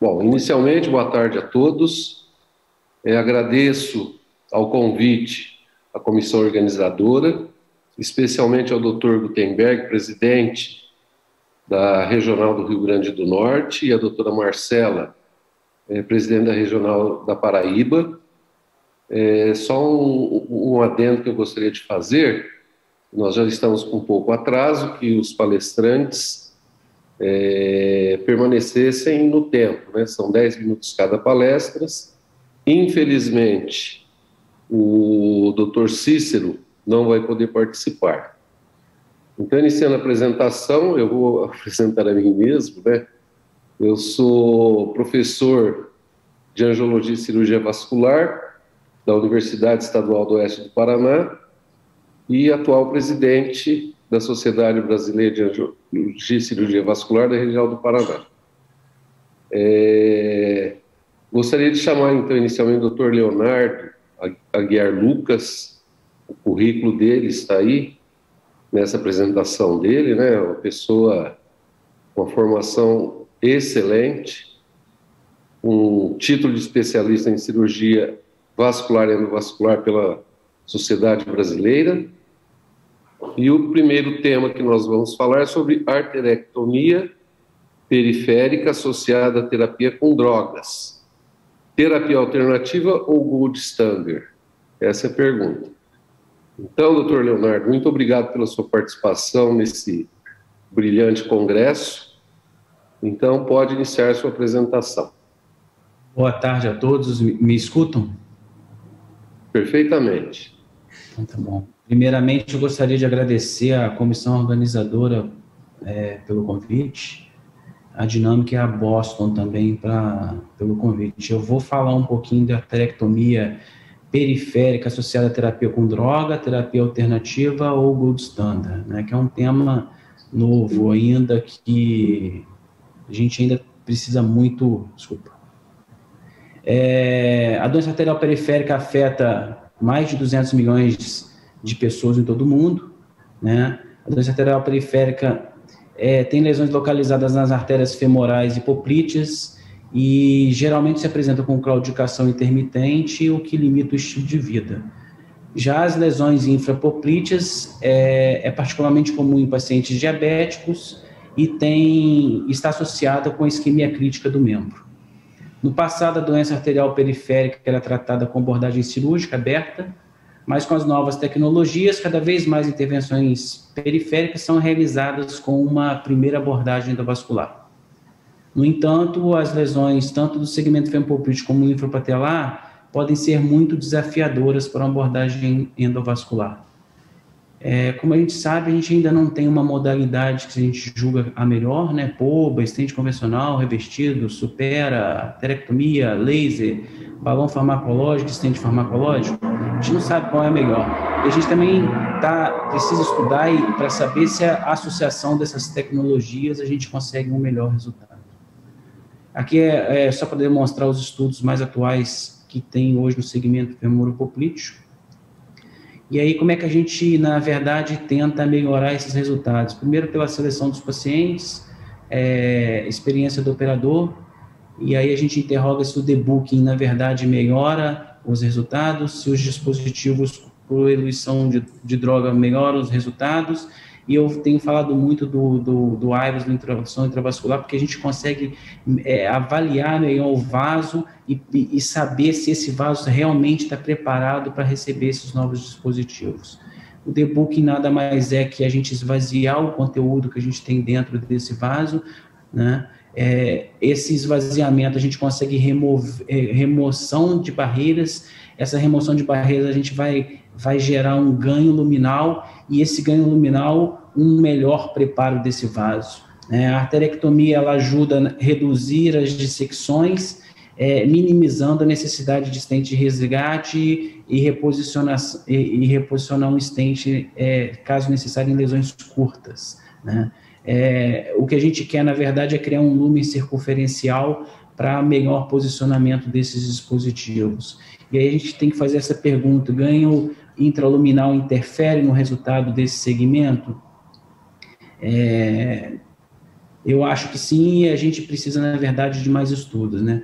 Bom, inicialmente, boa tarde a todos. Agradeço ao convite à comissão organizadora, especialmente ao Dr. Gutenberg, presidente da Regional do Rio Grande do Norte, e a doutora Marcela, presidente da Regional da Paraíba. Só um adendo que eu gostaria de fazer: nós já estamos com um pouco atraso, que os palestrantes permanecessem no tempo, né? São 10 minutos cada palestra. Infelizmente, o Dr. Cícero não vai poder participar. Então, iniciando a apresentação, eu vou apresentar a mim mesmo, né? Eu sou professor de Angiologia e Cirurgia Vascular da Universidade Estadual do Oeste do Paraná e atual presidente da Sociedade Brasileira de Angiologia e Cirurgia Vascular da Regional do Paraná. Gostaria de chamar, então, inicialmente o Dr. Leonardo Aguiar Lucas. O currículo dele está aí, nessa apresentação dele, né? Uma pessoa com uma formação excelente, um título de especialista em cirurgia vascular e endovascular pela Sociedade Brasileira. E o primeiro tema que nós vamos falar é sobre arterectomia periférica associada à terapia com drogas. Terapia alternativa ou gold standard? Essa é a pergunta. Então, doutor Leonardo, muito obrigado pela sua participação nesse brilhante congresso. Então, pode iniciar a sua apresentação. Boa tarde a todos. Me escutam? Perfeitamente. Então, tá bom. Primeiramente, eu gostaria de agradecer à comissão organizadora pelo convite, a Dinâmica e a Boston também pelo convite. Eu vou falar um pouquinho da arterectomia periférica associada à terapia com droga, terapia alternativa ou gold standard, né, que é um tema novo ainda, que a gente ainda precisa muito... Desculpa. A doença arterial periférica afeta mais de 200 milhões de pessoas em todo o mundo, né? A doença arterial periférica tem lesões localizadas nas artérias femorais e poplíteas e geralmente se apresenta com claudicação intermitente, o que limita o estilo de vida. Já as lesões infrapoplíteas é particularmente comum em pacientes diabéticos e está associada com a isquemia crítica do membro. No passado, a doença arterial periférica era tratada com abordagem cirúrgica aberta, mas com as novas tecnologias, cada vez mais intervenções periféricas são realizadas com uma primeira abordagem endovascular. No entanto, as lesões, tanto do segmento femopoplítico como infrapatelar, podem ser muito desafiadoras para uma abordagem endovascular. Como a gente sabe, a gente ainda não tem uma modalidade que a gente julga a melhor, né? POBA, estente convencional, revestido, supera, terectomia, laser, balão farmacológico, estente farmacológico. A gente não sabe qual é a melhor. E a gente também precisa estudar para saber se a associação dessas tecnologias a gente consegue um melhor resultado. Aqui é só para demonstrar os estudos mais atuais que tem hoje no segmento femoropoplítico. E aí, como é que a gente, na verdade, tenta melhorar esses resultados? Primeiro, pela seleção dos pacientes, experiência do operador, e aí a gente interroga se o debooking, na verdade, melhora os resultados, se os dispositivos por eluição de droga melhoram os resultados, e eu tenho falado muito do IVUS, da intração intravascular, porque a gente consegue avaliar melhor o vaso e saber se esse vaso realmente está preparado para receber esses novos dispositivos. O debooking nada mais é que a gente esvaziar o conteúdo que a gente tem dentro desse vaso, né? Esse esvaziamento a gente consegue remoção de barreiras. Essa remoção de barreiras a gente vai gerar um ganho luminal, e esse ganho luminal, um melhor preparo desse vaso. A arterectomia ela ajuda a reduzir as dissecções, minimizando a necessidade de estente de resgate e reposicionar um estente, caso necessário, em lesões curtas, né? O que a gente quer, na verdade, é criar um lumen circunferencial para melhor posicionamento desses dispositivos. E aí a gente tem que fazer essa pergunta: ganho intraluminal interfere no resultado desse segmento? Eu acho que sim, e a gente precisa, na verdade, de mais estudos, né?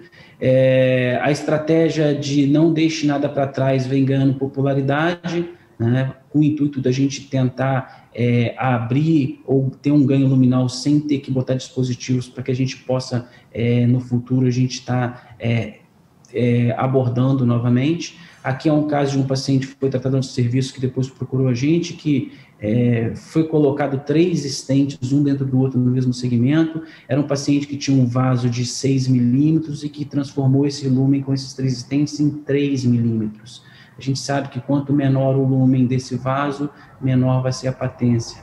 A estratégia de não deixe nada para trás vem ganhando popularidade, né? Com o intuito da gente tentar abrir ou ter um ganho luminal sem ter que botar dispositivos para que a gente possa, no futuro, a gente estar abordando novamente. Aqui é um caso de um paciente que foi tratado de serviço que depois procurou a gente, que foi colocado 3 stents, um dentro do outro no mesmo segmento. Era um paciente que tinha um vaso de 6 milímetros e que transformou esse lumen com esses 3 stents em 3 milímetros. A gente sabe que quanto menor o lumen desse vaso, menor vai ser a patência.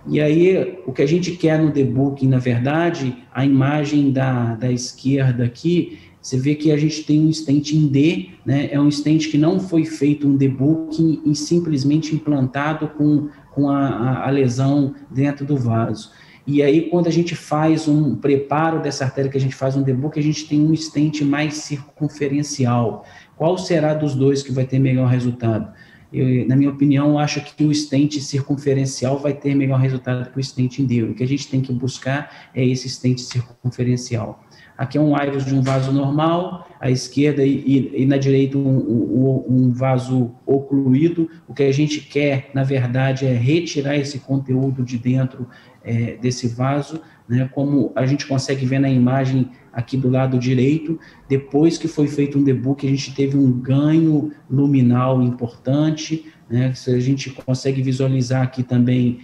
E aí, o que a gente quer no debooking, na verdade, a imagem da esquerda aqui, você vê que a gente tem um stent em D, né? É um stent que não foi feito um debooking e simplesmente implantado com a lesão dentro do vaso. E aí, quando a gente faz um preparo dessa artéria, que a gente faz um debooking, a gente tem um stent mais circunferencial. Qual será dos dois que vai ter melhor resultado? Na minha opinião, acho que o stent circunferencial vai ter melhor resultado que o stent em D. O que a gente tem que buscar é esse stent circunferencial. Aqui é um IVUS de um vaso normal, à esquerda e na direita um vaso ocluído. O que a gente quer, na verdade, é retirar esse conteúdo de dentro desse vaso, né? Como a gente consegue ver na imagem aqui do lado direito, depois que foi feito um debooking, a gente teve um ganho luminal importante, né? A gente consegue visualizar aqui também,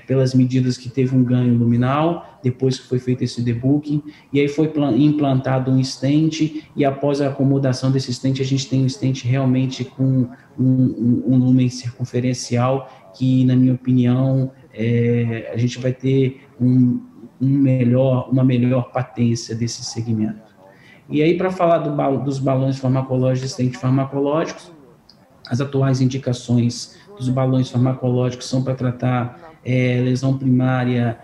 pelas medidas que teve um ganho luminal, depois que foi feito esse debooking, e aí foi implantado um stent, e após a acomodação desse stent, a gente tem um stent realmente com um lumen circunferencial, que, na minha opinião, a gente vai ter uma melhor patência desse segmento. E aí, para falar dos balões farmacológicos e stents farmacológicos, as atuais indicações dos balões farmacológicos são para tratar lesão primária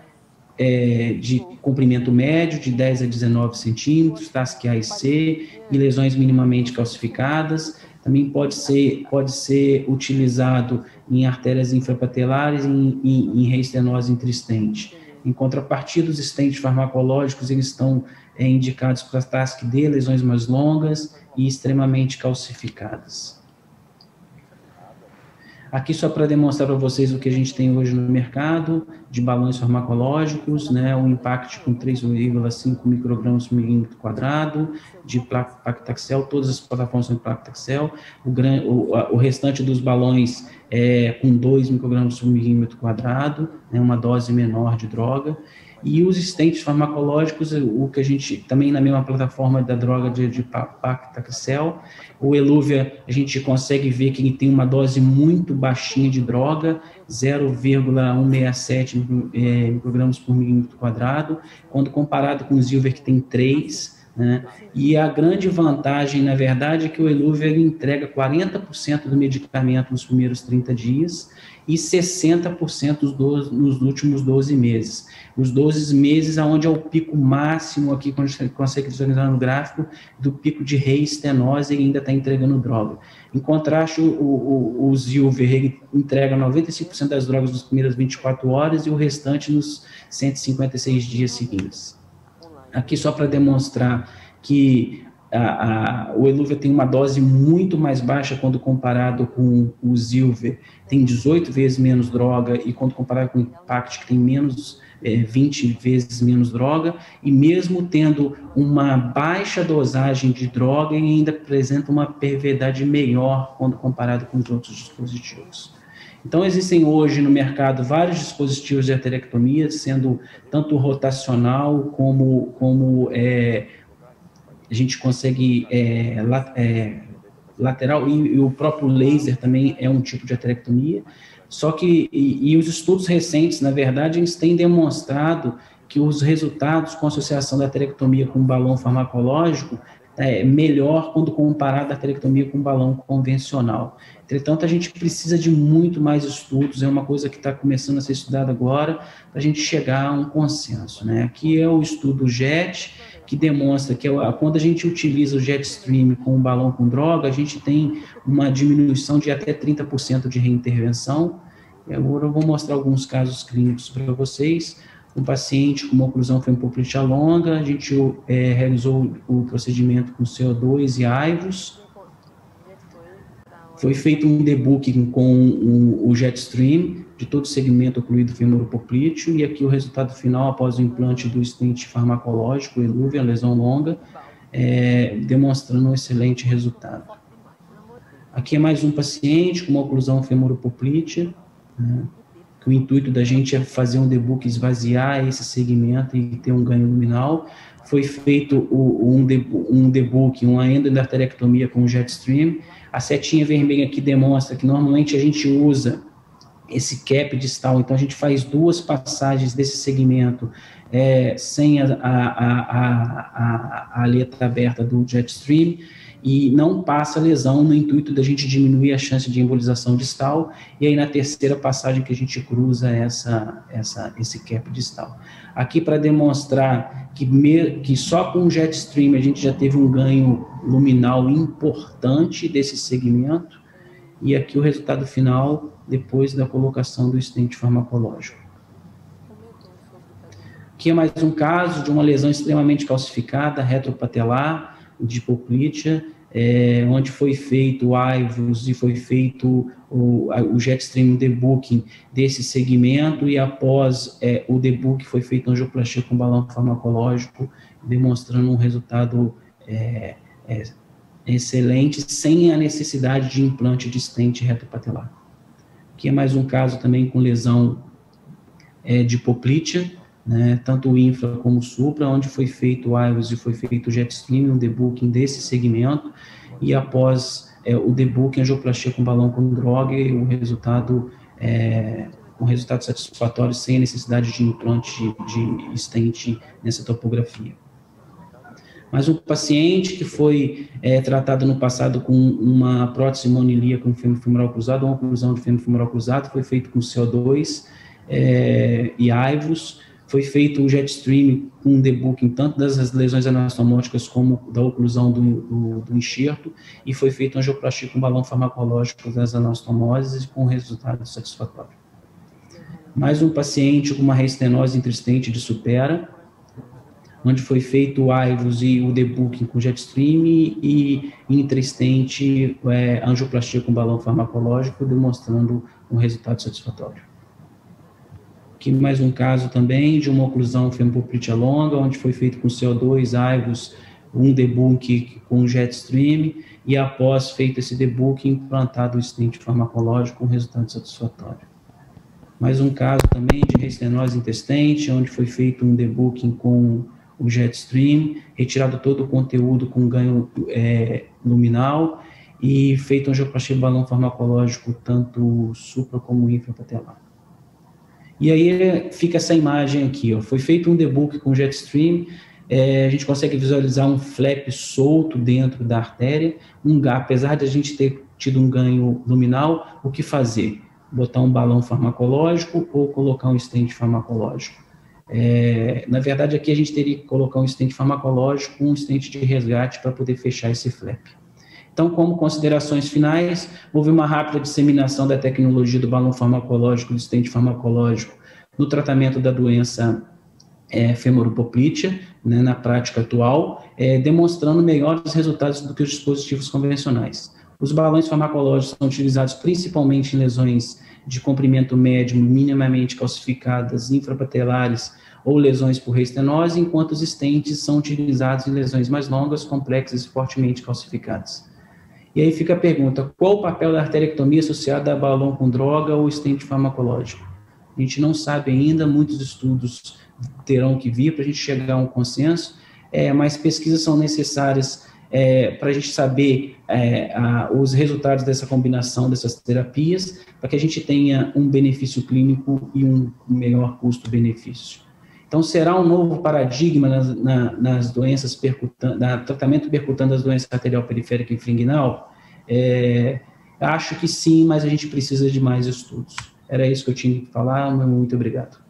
de comprimento médio, de 10 a 19 centímetros, TASC A e C, e lesões minimamente calcificadas. Também pode ser utilizado em artérias infrapatelares e em reestenose intrastente. Em contrapartida, os stents farmacológicos, eles estão indicados para TASC D, lesões mais longas e extremamente calcificadas. Aqui só para demonstrar para vocês o que a gente tem hoje no mercado de balões farmacológicos, né, um impact com 3,5 microgramas por milímetro quadrado de paclitaxel, todas as plataformas são de paclitaxel, o restante dos balões com 2 microgramas por milímetro quadrado, né, uma dose menor de droga. E os stents farmacológicos, o que a gente, também na mesma plataforma da droga de paclitaxel, o Eluvia, a gente consegue ver que ele tem uma dose muito baixinha de droga, 0,167 microgramas por milímetro quadrado, quando comparado com o Zilver, que tem 3, né? E a grande vantagem, na verdade, é que o Eluvia entrega 40% do medicamento nos primeiros 30 dias e 60% nos últimos 12 meses. Os 12 meses, onde é o pico máximo aqui, quando a gente consegue visualizar no gráfico, do pico de reestenose, ele ainda está entregando droga. Em contraste, o Zilver, ele entrega 95% das drogas nas primeiras 24 horas e o restante nos 156 dias seguintes. Aqui só para demonstrar que o Eluvia tem uma dose muito mais baixa quando comparado com o Zilver, tem 18 vezes menos droga, e quando comparado com o Impact, que tem 20 vezes menos droga, e mesmo tendo uma baixa dosagem de droga, ele ainda apresenta uma perviedade melhor quando comparado com os outros dispositivos. Então, existem hoje no mercado vários dispositivos de arteriectomia, sendo tanto rotacional como a gente consegue lateral, e o próprio laser também é um tipo de arteriectomia. Só que, e os estudos recentes, na verdade, eles têm demonstrado que os resultados com associação da arteriectomia com balão farmacológico é melhor quando comparado a arteriectomia com balão convencional. Entretanto, a gente precisa de muito mais estudos, é uma coisa que está começando a ser estudada agora, para a gente chegar a um consenso, né? Aqui é o estudo JET, que demonstra que quando a gente utiliza o JetStream com um balão com droga, a gente tem uma diminuição de até 30% de reintervenção. E agora eu vou mostrar alguns casos clínicos para vocês. Um paciente com uma oclusão femoropoplítea longa, a gente realizou o procedimento com CO2 e AIVOS. Foi feito um debooking com o Jetstream de todo o segmento ocluído femoropoplíteo, e aqui o resultado final após o implante do stent farmacológico, Eluvia, lesão longa, demonstrando um excelente resultado. Aqui é mais um paciente com uma oclusão femoropoplítea, né, que o intuito da gente é fazer um debooking, esvaziar esse segmento e ter um ganho luminal. Foi feito um debooking, uma endoendarterectomia com o Jetstream. A setinha vermelha aqui demonstra que normalmente a gente usa esse cap distal, então a gente faz 2 passagens desse segmento sem a letra aberta do Jetstream, e não passa lesão no intuito da gente diminuir a chance de embolização distal, e aí na terceira passagem que a gente cruza esse cap distal. Aqui para demonstrar que só com o Jetstream a gente já teve um ganho luminal importante desse segmento, e aqui o resultado final depois da colocação do stent farmacológico. Aqui é mais um caso de uma lesão extremamente calcificada, retropatelar, de hipoplítea, onde foi feito o AIVOS e foi feito o Jetstream debooking desse segmento, e após o debooking foi feito angioplastia com balão farmacológico, demonstrando um resultado excelente, sem a necessidade de implante de stent retropatelar. Aqui é mais um caso também com lesão de hipoplítea, né, tanto o infra como o supra, onde foi feito o AIVOS e foi feito o Jetstream, um debooking desse segmento, e após o debooking, angioplastia com balão com droga, e um resultado satisfatório, sem a necessidade de implante de stent nessa topografia. Mas um paciente que foi tratado no passado com uma prótese monilíaca com fêmur femoral cruzado, uma oclusão de fêmur femoral cruzado, foi feito com CO2 e AIVOS, foi feito o Jetstream com um debooking tanto das lesões anastomóticas como da oclusão do enxerto, e foi feito angioplastia com balão farmacológico das anastomoses com resultado satisfatório. Mais um paciente com uma reestenose intrastente de supera, onde foi feito o AIVOS e o debooking com Jetstream e intrastente angioplastia com balão farmacológico, demonstrando um resultado satisfatório. Aqui mais um caso também de uma oclusão femoropoplítea longa, onde foi feito com CO2, AIVOS, um debooking com Jetstream, e após feito esse debooking, implantado o stent farmacológico com resultado satisfatório. Mais um caso também de reestenose intestante, onde foi feito um debooking com o Jetstream, retirado todo o conteúdo com ganho luminal, e feito angioplastia balão farmacológico, tanto supra como infrapatelar. E aí fica essa imagem aqui, ó. Foi feito um debooking com Jetstream, a gente consegue visualizar um flap solto dentro da artéria, apesar de a gente ter tido um ganho luminal, o que fazer? Botar um balão farmacológico ou colocar um stent farmacológico? Na verdade, aqui a gente teria que colocar um stent farmacológico com um stent de resgate para poder fechar esse flap. Então, como considerações finais, houve uma rápida disseminação da tecnologia do balão farmacológico, do stent farmacológico, no tratamento da doença femoropoplítea, né, na prática atual, demonstrando melhores resultados do que os dispositivos convencionais. Os balões farmacológicos são utilizados principalmente em lesões de comprimento médio minimamente calcificadas, infrapatelares ou lesões por reestenose, enquanto os stents são utilizados em lesões mais longas, complexas e fortemente calcificadas. E aí fica a pergunta, qual o papel da arteriectomia associada a balão com droga ou stent farmacológico? A gente não sabe ainda, muitos estudos terão que vir para a gente chegar a um consenso, mas pesquisas são necessárias para a gente saber os resultados dessa combinação dessas terapias, para que a gente tenha um benefício clínico e um melhor custo-benefício. Então, será um novo paradigma nas doenças tratamento percutando as doenças arterial periférica e inguinal? Acho que sim, mas a gente precisa de mais estudos. Era isso que eu tinha que falar, muito obrigado.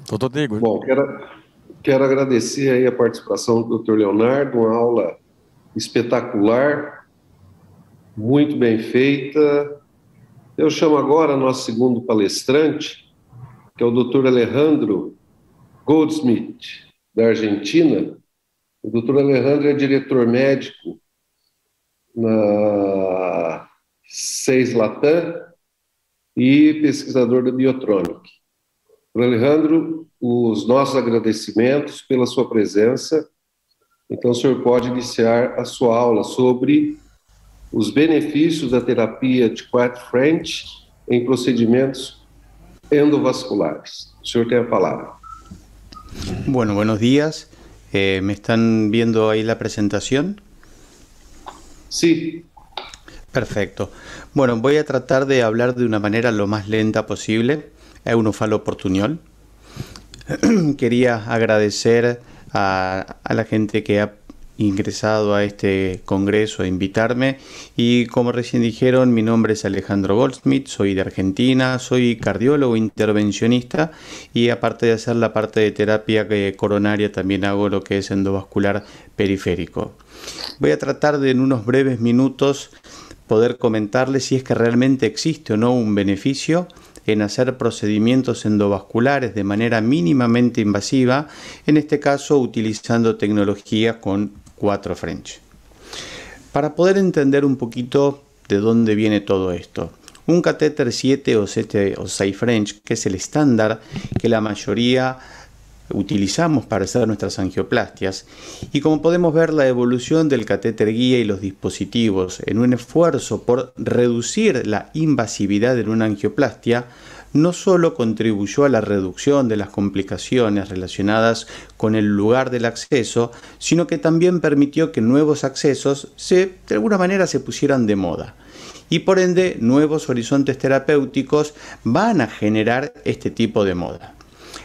Doutor Diego. Bom, quero agradecer aí a participação do Dr. Leonardo, uma aula espetacular, Muito bem feita. Eu chamo agora nosso segundo palestrante, que é o Dr. Alejandro Goldsmith, da Argentina. O Dr. Alejandro é diretor médico na 6 Latam e pesquisador da Biotronic. Dr. Alejandro, os nossos agradecimentos pela sua presença. Então, o senhor pode iniciar a sua aula sobre os benefícios da terapia de Quat French em procedimentos endovasculares. O senhor tem a palabra. Bueno, buenos días. ¿Me están viendo ahí la presentación? Sí. Perfecto. Bueno, voy a tratar de hablar de una manera lo más lenta posible. Eunofalo portuñol. Quería agradecer a la gente que ha ingresado a este congreso a invitarme, y como recién dijeron, mi nombre es Alejandro Goldsmith, soy de Argentina, soy cardiólogo intervencionista y aparte de hacer la parte de terapia coronaria también hago lo que es endovascular periférico. Voy a tratar de en unos breves minutos poder comentarles si es que realmente existe o no un beneficio en hacer procedimientos endovasculares de manera mínimamente invasiva, en este caso utilizando tecnología con 4 French. Para poder entender un poquito de dónde viene todo esto, un catéter 7 o 6 French, que es el estándar que la mayoría utilizamos para hacer nuestras angioplastias, y como podemos ver, la evolución del catéter guía y los dispositivos en un esfuerzo por reducir la invasividad en una angioplastia no solo contribuyó a la reducción de las complicaciones relacionadas con el lugar del acceso, sino que también permitió que nuevos accesos de alguna manera se pusieran de moda. Y por ende, nuevos horizontes terapéuticos van a generar este tipo de moda.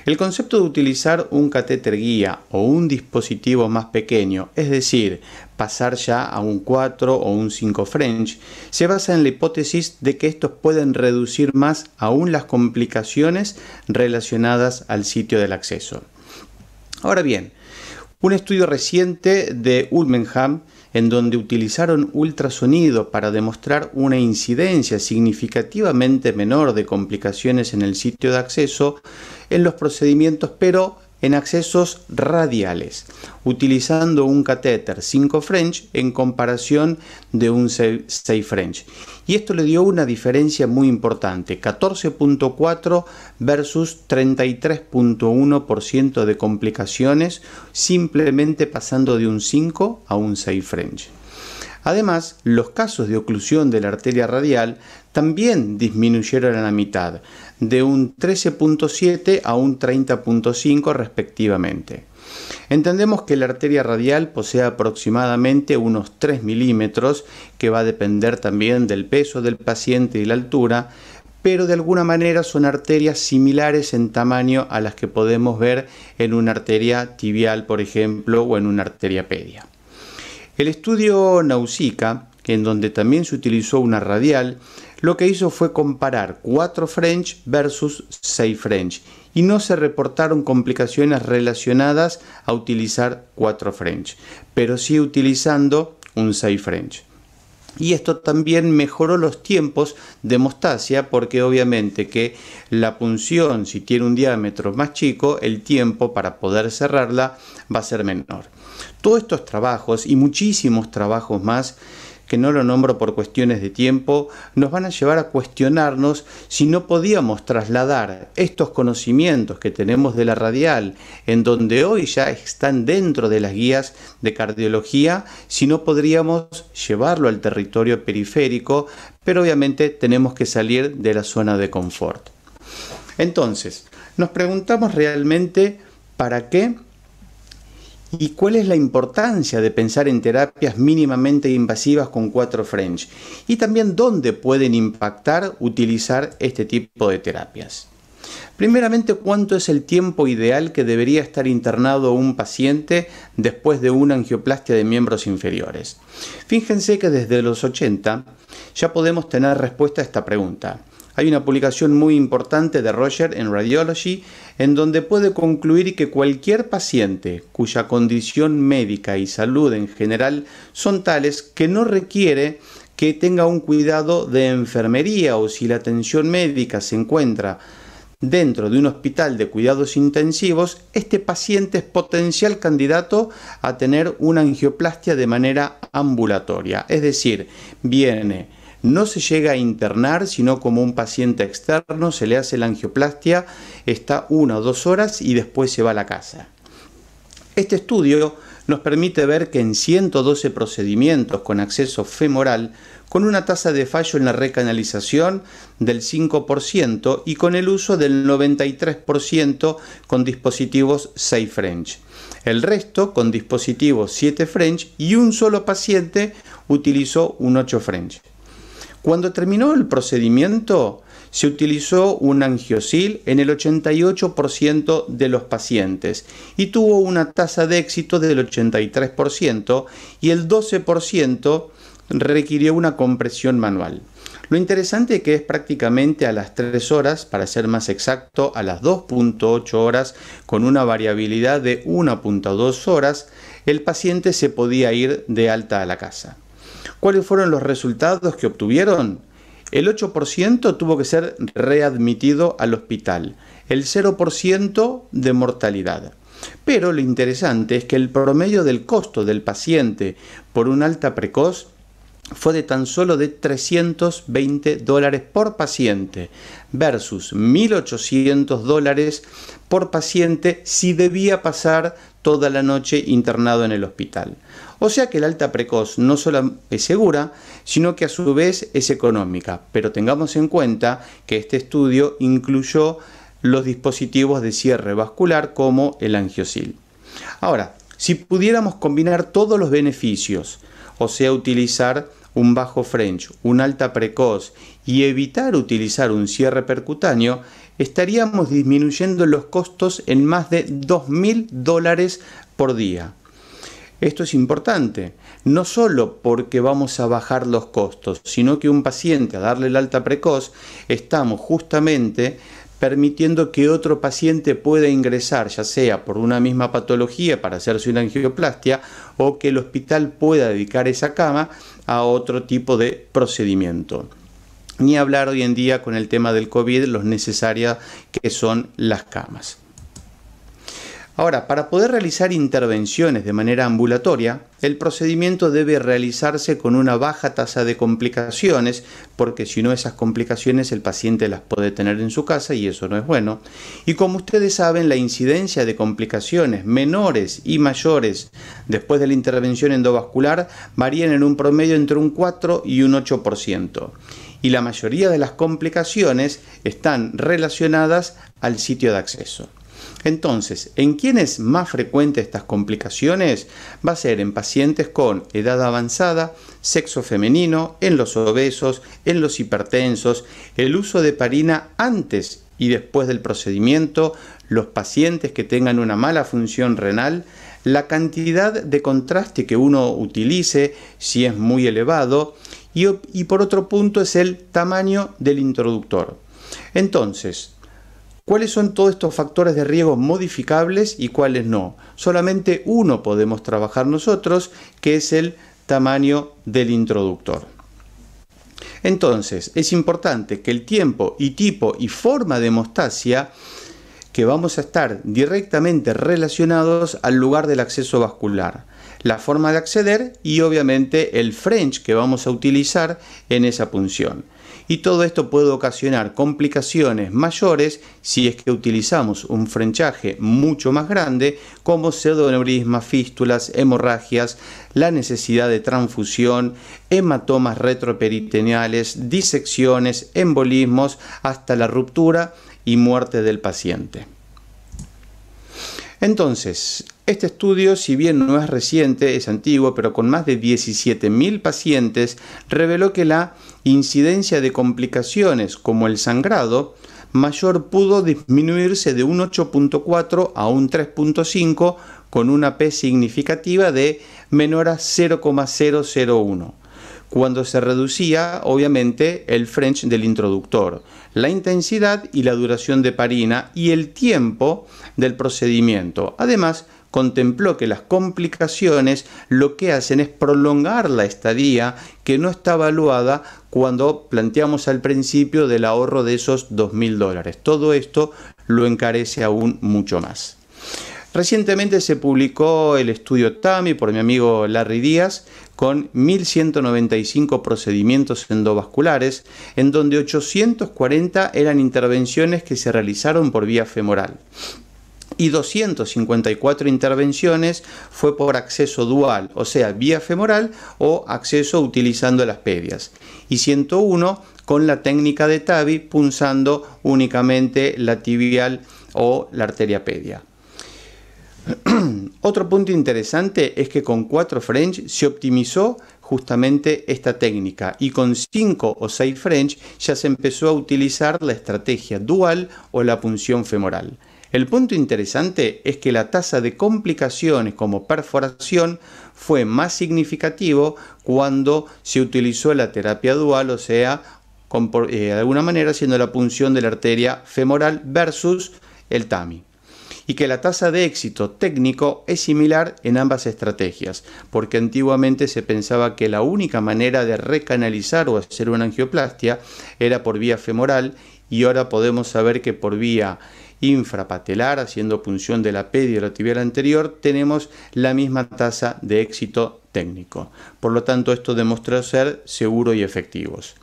El concepto de utilizar un catéter guía o un dispositivo más pequeño, es decir, pasar ya a un 4 o un 5 French, se basa en la hipótesis de que estos pueden reducir más aún las complicaciones relacionadas al sitio del acceso. Ahora bien, un estudio reciente de Ulmenham, en donde utilizaron ultrasonido para demostrar una incidencia significativamente menor de complicaciones en el sitio de acceso en los procedimientos, pero en accesos radiales, utilizando un catéter 5 French en comparación de un 6 French. Y esto le dio una diferencia muy importante, 14.4 versus 33.1% de complicaciones, simplemente pasando de un 5 a un 6 French. Además, los casos de oclusión de la arteria radial también disminuyeron a la mitad, de un 13.7 a un 30.5 respectivamente. Entendemos que la arteria radial posee aproximadamente unos 3 milímetros, que va a depender también del peso del paciente y la altura, pero de alguna manera son arterias similares en tamaño a las que podemos ver en una arteria tibial, por ejemplo, o en una arteria pedia. El estudio Nausicaa, en donde también se utilizó una radial, lo que hizo fue comparar 4 French versus 6 French y no se reportaron complicaciones relacionadas a utilizar 4 French, pero sí utilizando un 6 French. Y esto también mejoró los tiempos de hemostasia, porque obviamente que la punción, si tiene un diámetro más chico, el tiempo para poder cerrarla va a ser menor. Todos estos trabajos y muchísimos trabajos más, que no lo nombro por cuestiones de tiempo, nos van a llevar a cuestionarnos si no podíamos trasladar estos conocimientos que tenemos de la radial, en donde hoy ya están dentro de las guías de cardiología, si no podríamos llevarlo al territorio periférico, pero obviamente tenemos que salir de la zona de confort. Entonces, nos preguntamos realmente ¿para qué? ¿Y cuál es la importancia de pensar en terapias mínimamente invasivas con 4 French? Y también dónde pueden impactar utilizar este tipo de terapias. Primeramente, ¿cuánto es el tiempo ideal que debería estar internado un paciente después de una angioplastia de miembros inferiores? Fíjense que desde los 80 ya podemos tener respuesta a esta pregunta. Hay una publicación muy importante de Roger en Radiology, en donde puede concluir que cualquier paciente cuya condición médica y salud en general son tales que no requiere que tenga un cuidado de enfermería o si la atención médica se encuentra dentro de un hospital de cuidados intensivos, este paciente es potencial candidato a tener una angioplastia de manera ambulatoria. Es decir, no se llega a internar, sino como un paciente externo, se le hace la angioplastia, está 1 o 2 horas y después se va a la casa. Este estudio nos permite ver que en 112 procedimientos con acceso femoral, con una tasa de fallo en la recanalización del 5% y con el uso del 93% con dispositivos 6 French. El resto con dispositivos 7 French y un solo paciente utilizó un 8 French. Cuando terminó el procedimiento, se utilizó un angiosil en el 88% de los pacientes y tuvo una tasa de éxito del 83% y el 12% requirió una compresión manual. Lo interesante es que es prácticamente a las 3 horas, para ser más exacto, a las 2.8 horas, con una variabilidad de 1.2 horas, el paciente se podía ir de alta a la casa. ¿Cuáles fueron los resultados que obtuvieron? El 8% tuvo que ser readmitido al hospital, el 0% de mortalidad. Pero lo interesante es que el promedio del costo del paciente por un alta precoz fue de tan solo de $320 por paciente versus $1.800 por paciente si debía pasar toda la noche internado en el hospital. O sea que el alta precoz no solo es segura, sino que a su vez es económica. Pero tengamos en cuenta que este estudio incluyó los dispositivos de cierre vascular como el angiosil. Ahora, si pudiéramos combinar todos los beneficios, o sea, utilizar un bajo French, un alta precoz y evitar utilizar un cierre percutáneo, estaríamos disminuyendo los costos en más de $2.000 por día. Esto es importante, no solo porque vamos a bajar los costos, sino que un paciente, a darle el alta precoz, estamos justamente permitiendo que otro paciente pueda ingresar, ya sea por una misma patología para hacerse una angioplastia o que el hospital pueda dedicar esa cama a otro tipo de procedimiento. Ni hablar hoy en día con el tema del COVID, lo necesarias que son las camas. Ahora, para poder realizar intervenciones de manera ambulatoria, el procedimiento debe realizarse con una baja tasa de complicaciones, porque si no, esas complicaciones el paciente las puede tener en su casa y eso no es bueno. Y como ustedes saben, la incidencia de complicaciones menores y mayores después de la intervención endovascular varían en un promedio entre un 4 y un 8%. Y la mayoría de las complicaciones están relacionadas al sitio de acceso. Entonces, ¿en quién es más frecuente estas complicaciones? Va a ser en pacientes con edad avanzada, sexo femenino, en los obesos, en los hipertensos, el uso de heparina antes y después del procedimiento, los pacientes que tengan una mala función renal, la cantidad de contraste que uno utilice, si es muy elevado, y por otro punto es el tamaño del introductor. Entonces, ¿cuáles son todos estos factores de riesgo modificables y cuáles no? Solamente uno podemos trabajar nosotros, que es el tamaño del introductor. Entonces, es importante que el tiempo y tipo y forma de hemostasia que vamos a estar directamente relacionados al lugar del acceso vascular, la forma de acceder y obviamente el French que vamos a utilizar en esa punción. Y todo esto puede ocasionar complicaciones mayores si es que utilizamos un frenchaje mucho más grande, como pseudoneurismas, fístulas, hemorragias, la necesidad de transfusión, hematomas retroperitoneales, disecciones, embolismos, hasta la ruptura y muerte del paciente. Entonces, este estudio, si bien no es reciente, es antiguo, pero con más de 17.000 pacientes, reveló que la incidencia de complicaciones como el sangrado mayor pudo disminuirse de un 8.4 a un 3.5 con una P significativa de menor a 0,001. cuando se reducía, obviamente, el French del introductor, la intensidad y la duración de parina y el tiempo del procedimiento. Además, contempló que las complicaciones lo que hacen es prolongar la estadía que no está evaluada cuando planteamos al principio del ahorro de esos $2.000. Todo esto lo encarece aún mucho más. Recientemente se publicó el estudio TAMI por mi amigo Larry Díaz con 1.195 procedimientos endovasculares, en donde 840 eran intervenciones que se realizaron por vía femoral. Y 254 intervenciones fue por acceso dual, o sea, vía femoral o acceso utilizando las pedias. Y 101 con la técnica de TAVI, punzando únicamente la tibial o la arteria pedia. Otro punto interesante es que con 4 French se optimizó justamente esta técnica y con 5 o 6 French ya se empezó a utilizar la estrategia dual o la punción femoral. El punto interesante es que la tasa de complicaciones como perforación fue más significativo cuando se utilizó la terapia dual, o sea, de alguna manera haciendo la punción de la arteria femoral versus el TAMI. Y que la tasa de éxito técnico es similar en ambas estrategias, porque antiguamente se pensaba que la única manera de recanalizar o hacer una angioplastia era por vía femoral, y ahora podemos saber que por vía infrapatelar, haciendo punción de la pedia y la tibial anterior, tenemos la misma tasa de éxito técnico. Por lo tanto, esto demostró ser seguro y efectivos.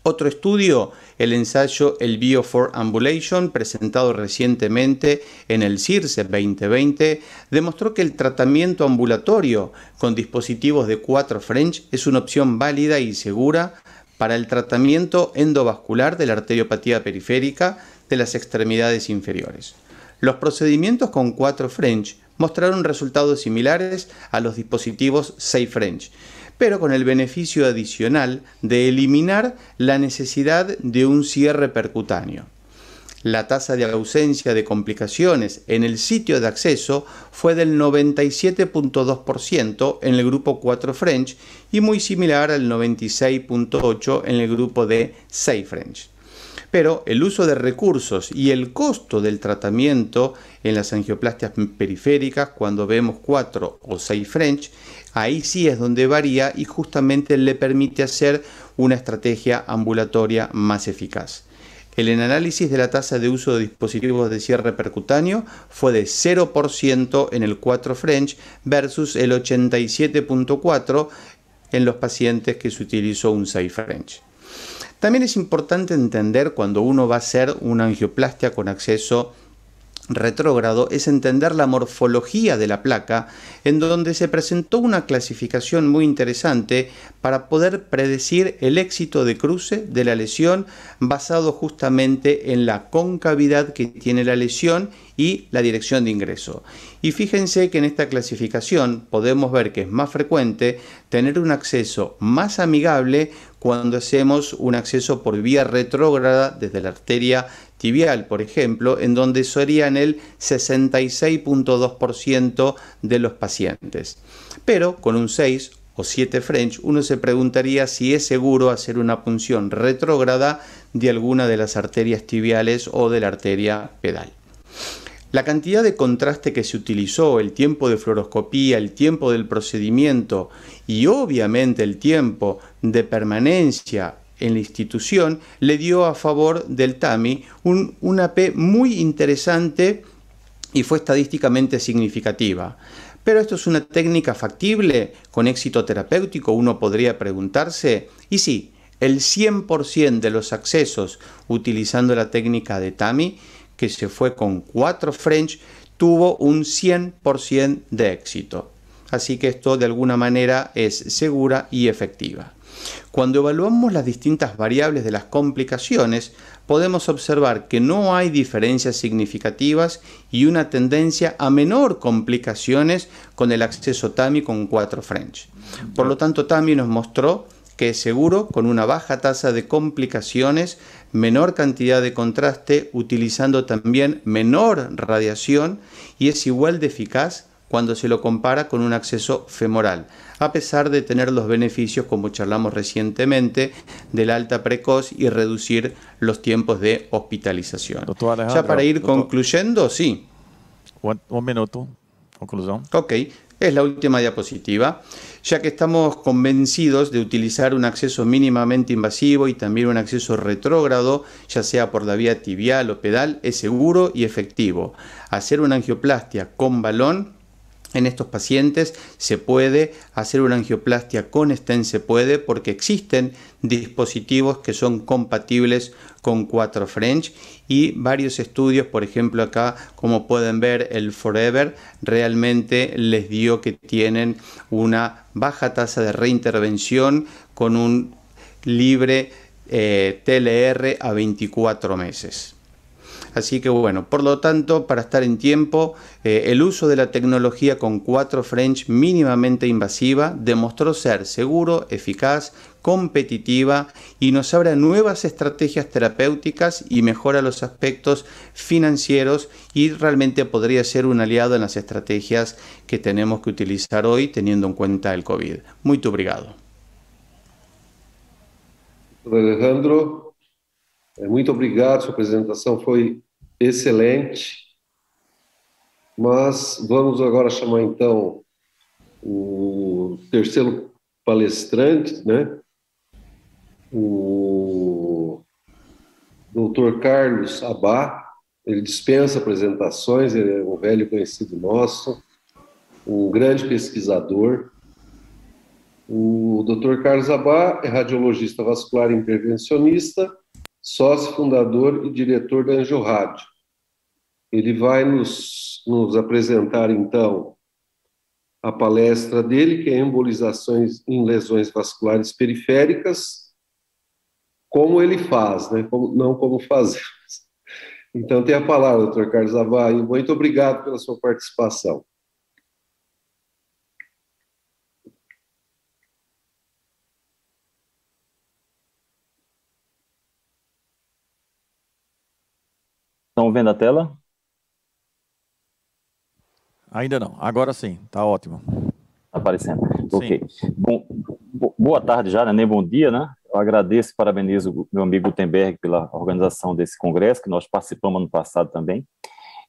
Otro estudio, el ensayo El Bio for Ambulation, presentado recientemente en el CIRSE 2020, demostró que el tratamiento ambulatorio con dispositivos de 4 French es una opción válida y segura para el tratamiento endovascular de la arteriopatía periférica de las extremidades inferiores. Los procedimientos con 4 French mostraron resultados similares a los dispositivos 6 French, pero con el beneficio adicional de eliminar la necesidad de un cierre percutáneo. La tasa de ausencia de complicaciones en el sitio de acceso fue del 97.2% en el grupo 4 French y muy similar al 96.8% en el grupo de 6 French. Pero el uso de recursos y el costo del tratamiento en las angioplastias periféricas, cuando vemos 4 o 6 French, ahí sí es donde varía y justamente le permite hacer una estrategia ambulatoria más eficaz. El análisis de la tasa de uso de dispositivos de cierre percutáneo fue de 0% en el 4 French versus el 87.4% en los pacientes que se utilizó un 6 French. También es importante entender cuando uno va a hacer una angioplastia con acceso retrógrado, es entender la morfología de la placa, en donde se presentó una clasificación muy interesante para poder predecir el éxito de cruce de la lesión basado justamente en la concavidad que tiene la lesión y la dirección de ingreso. Y fíjense que en esta clasificación podemos ver que es más frecuente tener un acceso más amigable cuando hacemos un acceso por vía retrógrada desde la arteria tibial, por ejemplo, en donde serían el 66.2% de los pacientes. Pero con un 6 o 7 French, uno se preguntaría si es seguro hacer una punción retrógrada de alguna de las arterias tibiales o de la arteria pedal. La cantidad de contraste que se utilizó, el tiempo de fluoroscopía, el tiempo del procedimiento y obviamente el tiempo de permanencia en la institución le dio a favor del TAMI una P muy interesante y fue estadísticamente significativa. Pero esto es una técnica factible con éxito terapéutico, uno podría preguntarse, y sí, el 100% de los accesos utilizando la técnica de TAMI, que se fue con 4 French, tuvo un 100% de éxito. Así que esto de alguna manera es segura y efectiva. Cuando evaluamos las distintas variables de las complicaciones, podemos observar que no hay diferencias significativas y una tendencia a menor complicaciones con el acceso TAMI con 4 French. Por lo tanto, TAMI nos mostró que es seguro con una baja tasa de complicaciones, menor cantidad de contraste, utilizando también menor radiación y es igual de eficaz cuando se lo compara con un acceso femoral, a pesar de tener los beneficios, como charlamos recientemente, del alta precoz y reducir los tiempos de hospitalización. Doutor Alejandro, Ya para ir concluyendo, sí. Un minuto, conclusão. Ok, es la última diapositiva. Ya que estamos convencidos de utilizar un acceso mínimamente invasivo y también un acceso retrógrado, ya sea por la vía tibial o pedal, es seguro y efectivo. Hacer una angioplastia con balón en estos pacientes se puede, hacer una angioplastia con stent se puede, porque existen dispositivos que son compatibles con 4 French y varios estudios, por ejemplo acá, como pueden ver, el Forever realmente les dio que tienen una baja tasa de reintervención con un libre TLR a 24 meses. Así que bueno, por lo tanto, para estar en tiempo, el uso de la tecnología con 4 French mínimamente invasiva demostró ser seguro, eficaz, competitiva y nos abre nuevas estrategias terapéuticas y mejora los aspectos financieros y realmente podría ser un aliado en las estrategias que tenemos que utilizar hoy teniendo en cuenta el COVID. Muito obrigado. Alejandro, muito obrigado, sua apresentação foi excelente, mas vamos agora chamar então o terceiro palestrante, né? O Dr. Carlos Abá. Ele dispensa apresentações, ele é um velho conhecido nosso, um grande pesquisador. O Dr. Carlos Abá é radiologista vascular intervencionista, sócio fundador e diretor da Angiorádio. Ele vai nos apresentar, então, a palestra dele, que é embolizações em lesões vasculares periféricas, como ele faz, né? Não como fazemos. Então, tem a palavra, Dr. Carlos Abá, e muito obrigado pela sua participação. Estão vendo a tela? Ainda não, agora sim, tá ótimo. Tá aparecendo. Sim. Ok. Bom, boa tarde já, né? Nem bom dia, né? Eu agradeço e parabenizo o meu amigo Gutenberg pela organização desse congresso, que nós participamos ano passado também.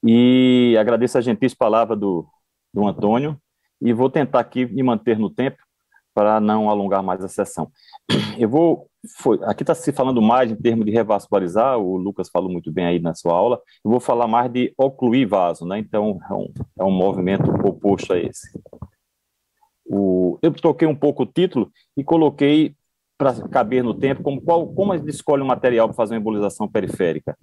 E agradeço a gentis palavra do Antônio, e vou tentar aqui me manter no tempo para não alongar mais a sessão. Aqui está se falando mais em termos de revascularizar, o Lucas falou muito bem aí na sua aula, eu vou falar mais de ocluir vaso, né? Então é um movimento oposto a esse. Eu toquei um pouco o título e coloquei, para caber no tempo, como a gente escolhe um material para fazer uma embolização periférica.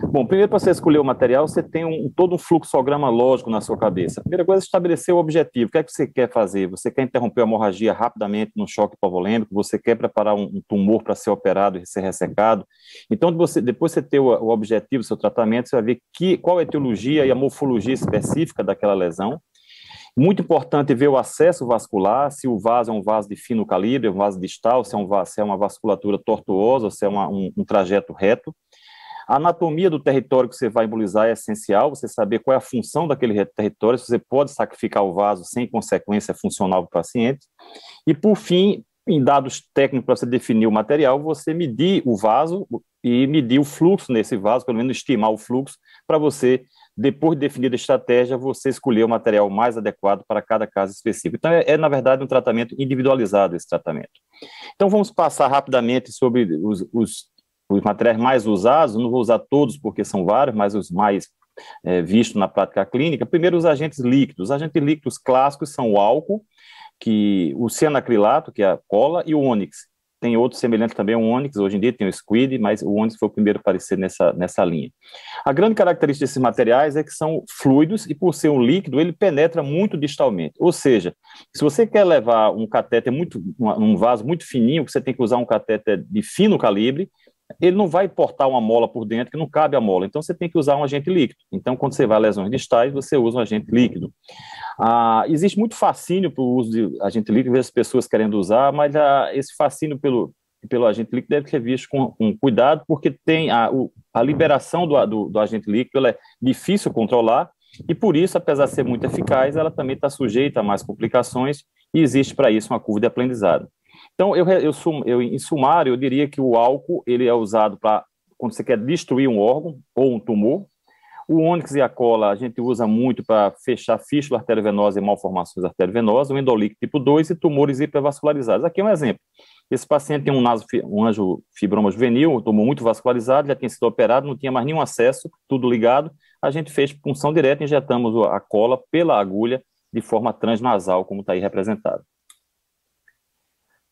Bom, primeiro, para você escolher o material, você tem todo um fluxograma lógico na sua cabeça. A primeira coisa é estabelecer o objetivo. O que é que você quer fazer? Você quer interromper a hemorragia rapidamente no choque hipovolêmico? Você quer preparar um tumor para ser operado e ser ressecado? Então, depois você ter o objetivo do seu tratamento, você vai ver qual é a etiologia e a morfologia específica daquela lesão. Muito importante ver o acesso vascular, se o vaso é um vaso de fino calibre, um vaso distal, se é uma vasculatura tortuosa, se é um trajeto reto. A anatomia do território que você vai embolizar é essencial, você saber qual é a função daquele território, se você pode sacrificar o vaso sem consequência funcional para o paciente. E, por fim, em dados técnicos para você definir o material, você medir o vaso e medir o fluxo nesse vaso, pelo menos estimar o fluxo, para você, depois de definir a estratégia, você escolher o material mais adequado para cada caso específico. Então, na verdade, um tratamento individualizado, esse tratamento. Então, vamos passar rapidamente sobre os materiais mais usados, não vou usar todos porque são vários, mas os mais vistos na prática clínica. Primeiro, os agentes líquidos. Os agentes líquidos clássicos são o álcool, o cianacrilato, que é a cola, e o ônix. Tem outros semelhantes também ao ônix, hoje em dia tem o squid, mas o ônix foi o primeiro a aparecer nessa linha. A grande característica desses materiais é que são fluidos e, por ser um líquido, ele penetra muito distalmente. Ou seja, se você quer levar um catéter um vaso muito fininho, você tem que usar um catéter de fino calibre, ele não vai portar uma mola por dentro, que não cabe a mola, então você tem que usar um agente líquido. Então, quando você vai a lesões distais, você usa um agente líquido. Existe muito fascínio para o uso de agente líquido, as pessoas querendo usar, mas esse fascínio pelo agente líquido deve ser visto com cuidado, porque tem a liberação do agente líquido, ela é difícil controlar, e por isso, apesar de ser muito eficaz, ela também está sujeita a mais complicações e existe para isso uma curva de aprendizado. Então, em sumário, eu diria que o álcool ele é usado para quando você quer destruir um órgão ou um tumor. O ônix e a cola a gente usa muito para fechar fístula arteriovenosa e malformações arteriovenosas, o endolíquido tipo 2 e tumores hipervascularizados. Aqui é um exemplo. Esse paciente tem um angiofibroma juvenil, um tumor muito vascularizado, já tinha sido operado, não tinha mais nenhum acesso, tudo ligado. A gente fez punção direta, injetamos a cola pela agulha de forma transnasal, como está aí representado.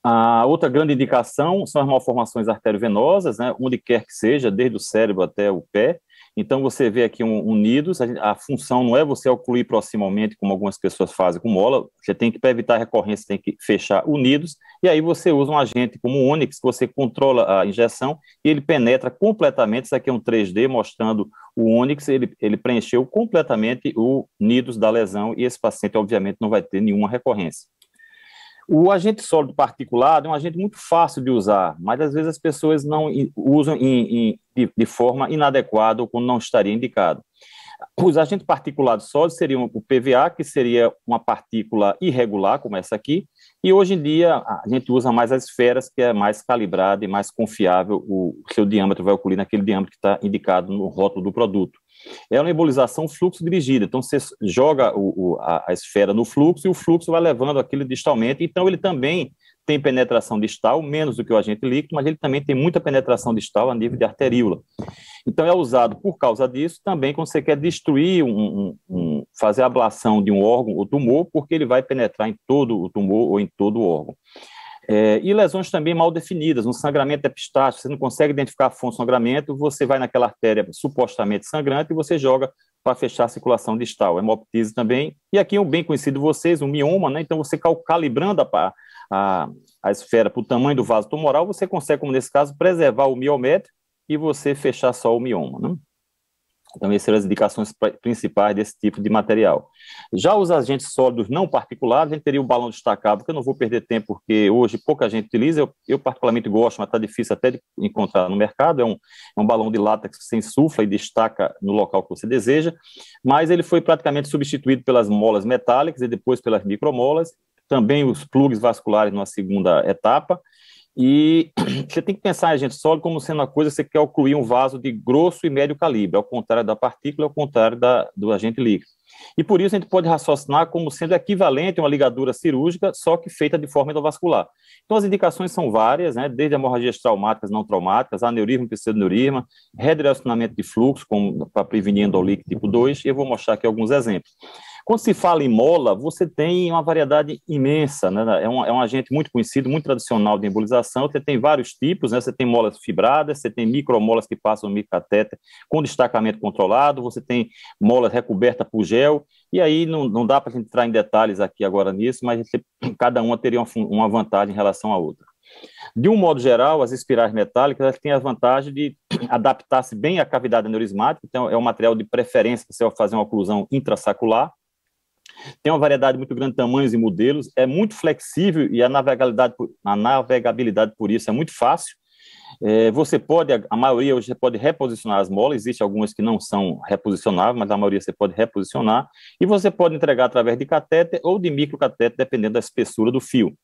A outra grande indicação são as malformações arteriovenosas, né, onde quer que seja, desde o cérebro até o pé. Então, você vê aqui um nidus, a função não é você ocluir proximalmente, como algumas pessoas fazem com mola, você tem que, para evitar recorrência, tem que fechar o nidus, e aí você usa um agente como o ônix, que você controla a injeção, e ele penetra completamente, isso aqui é um 3D mostrando o ônix, ele preencheu completamente o nidus da lesão, e esse paciente, obviamente, não vai ter nenhuma recorrência. O agente sólido particulado é um agente muito fácil de usar, mas às vezes as pessoas não usam de forma inadequada ou quando não estaria indicado. Os agentes particulados sólidos seriam o PVA, que seria uma partícula irregular, como essa aqui, e hoje em dia a gente usa mais as esferas, que é mais calibrada e mais confiável, o seu diâmetro vai ocorrer naquele diâmetro que está indicado no rótulo do produto. É uma embolização fluxo dirigida, então você joga a esfera no fluxo e o fluxo vai levando aquilo distalmente, então ele também tem penetração distal, menos do que o agente líquido, mas ele também tem muita penetração distal a nível de arteríola. Então é usado por causa disso também quando você quer destruir, fazer a ablação de um órgão ou tumor, porque ele vai penetrar em todo o tumor ou em todo o órgão. E lesões também mal definidas, um sangramento epistático, você não consegue identificar a fonte de sangramento, você vai naquela artéria supostamente sangrante e você joga para fechar a circulação distal, hemoptise também, e aqui um bem conhecido de vocês, um mioma, né? Então você calibrando a esfera para o tamanho do vaso tumoral, você consegue, como nesse caso, preservar o miométrio e você fechar só o mioma, né? Então, essas são as indicações principais desse tipo de material. Já os agentes sólidos não particulares, a gente teria o balão destacável, que eu não vou perder tempo, porque hoje pouca gente utiliza, eu particularmente gosto, mas está difícil até de encontrar no mercado, é um balão de látex que você insufla e destaca no local que você deseja, mas ele foi praticamente substituído pelas molas metálicas e depois pelas micromolas, também os plugs vasculares numa segunda etapa, e você tem que pensar em agente sólido como sendo uma coisa que você quer ocluir um vaso de grosso e médio calibre, ao contrário da partícula, ao contrário do agente líquido. E por isso a gente pode raciocinar como sendo equivalente a uma ligadura cirúrgica, só que feita de forma endovascular. Então as indicações são várias, né, desde hemorragias traumáticas, não traumáticas, aneurisma, pseudoneurisma, redirecionamento de fluxo, para prevenir endolíquido tipo 2, e eu vou mostrar aqui alguns exemplos. Quando se fala em mola, você tem uma variedade imensa, né? É um agente muito conhecido, muito tradicional de embolização, você tem vários tipos, né? Você tem molas fibradas, você tem micromolas que passam no microcatéter com destacamento controlado, você tem molas recobertas por gel, e aí não dá para a gente entrar em detalhes aqui agora nisso, mas cada uma teria uma vantagem em relação à outra. De um modo geral, as espirais metálicas elas têm a vantagem de adaptar-se bem à cavidade aneurismática, então é um material de preferência para você fazer uma oclusão intrassacular. Tem uma variedade muito grande de tamanhos e modelos, é muito flexível e a navegabilidade por isso é muito fácil. Você pode, a maioria hoje você pode reposicionar as molas, existem algumas que não são reposicionáveis, mas a maioria você pode reposicionar, e você pode entregar através de catéter ou de microcatéter, dependendo da espessura do fio.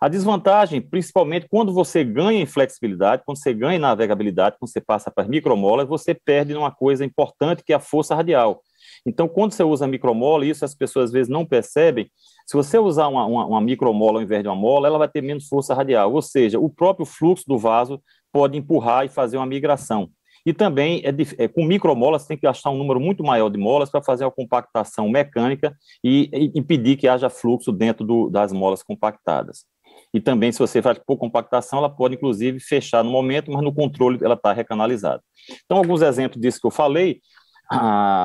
A desvantagem, principalmente quando você ganha em flexibilidade, quando você ganha em navegabilidade, quando você passa para as micromolas, você perde numa coisa importante que é a força radial. Então, quando você usa micromola, isso as pessoas às vezes não percebem, se você usar uma micromola ao invés de uma mola, ela vai ter menos força radial, ou seja, o próprio fluxo do vaso pode empurrar e fazer uma migração. E também, com micromolas, você tem que achar um número muito maior de molas para fazer a compactação mecânica e impedir que haja fluxo dentro das molas compactadas. E também, se você faz por compactação, ela pode, inclusive, fechar no momento, mas no controle ela está recanalizada. Então, alguns exemplos disso que eu falei,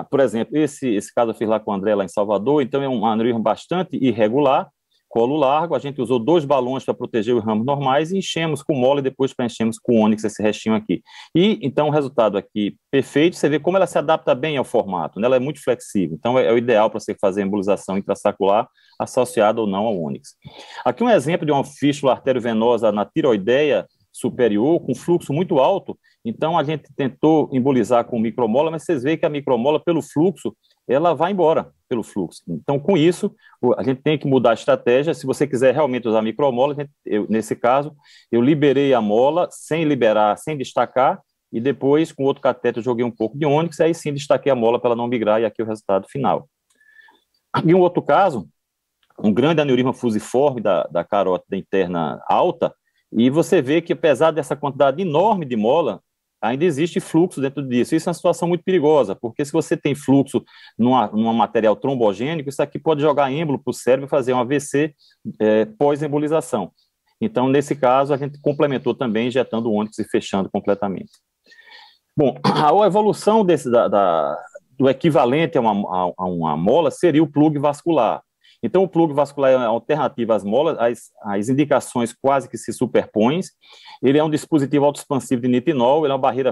por exemplo, esse caso eu fiz lá com o André, lá em Salvador, então é um aneurisma bastante irregular, colo largo, a gente usou 2 balões para proteger os ramos normais e enchemos com mola e depois preenchemos com ônix esse restinho aqui. E, então, o resultado aqui perfeito, você vê como ela se adapta bem ao formato, né? Ela é muito flexível, então é o ideal para você fazer a embolização intrassacular associada ou não ao ônix. Aqui um exemplo de uma fístula arteriovenosa na tiroideia superior, com fluxo muito alto, então a gente tentou embolizar com micromola, mas vocês veem que a micromola, pelo fluxo, ela vai embora pelo fluxo. Então, com isso, a gente tem que mudar a estratégia. Se você quiser realmente usar micromola, nesse caso, eu liberei a mola sem liberar, sem destacar, e depois, com outro cateter, eu joguei um pouco de ônix, aí sim destaquei a mola para ela não migrar, e aqui é o resultado final. Em um outro caso, um grande aneurisma fusiforme da carótida interna alta, e você vê que, apesar dessa quantidade enorme de mola, ainda existe fluxo dentro disso. Isso é uma situação muito perigosa, porque se você tem fluxo numa material trombogênico, isso aqui pode jogar êmbolo para o cérebro e fazer um AVC pós-embolização. Então, nesse caso, a gente complementou também, injetando o ônix e fechando completamente. Bom, a evolução do equivalente a uma mola seria o plug vascular. Então, o plug vascular é uma alternativa às molas, as indicações quase que se superpõem. Ele é um dispositivo autoexpansivo de nitinol, ele é uma barreira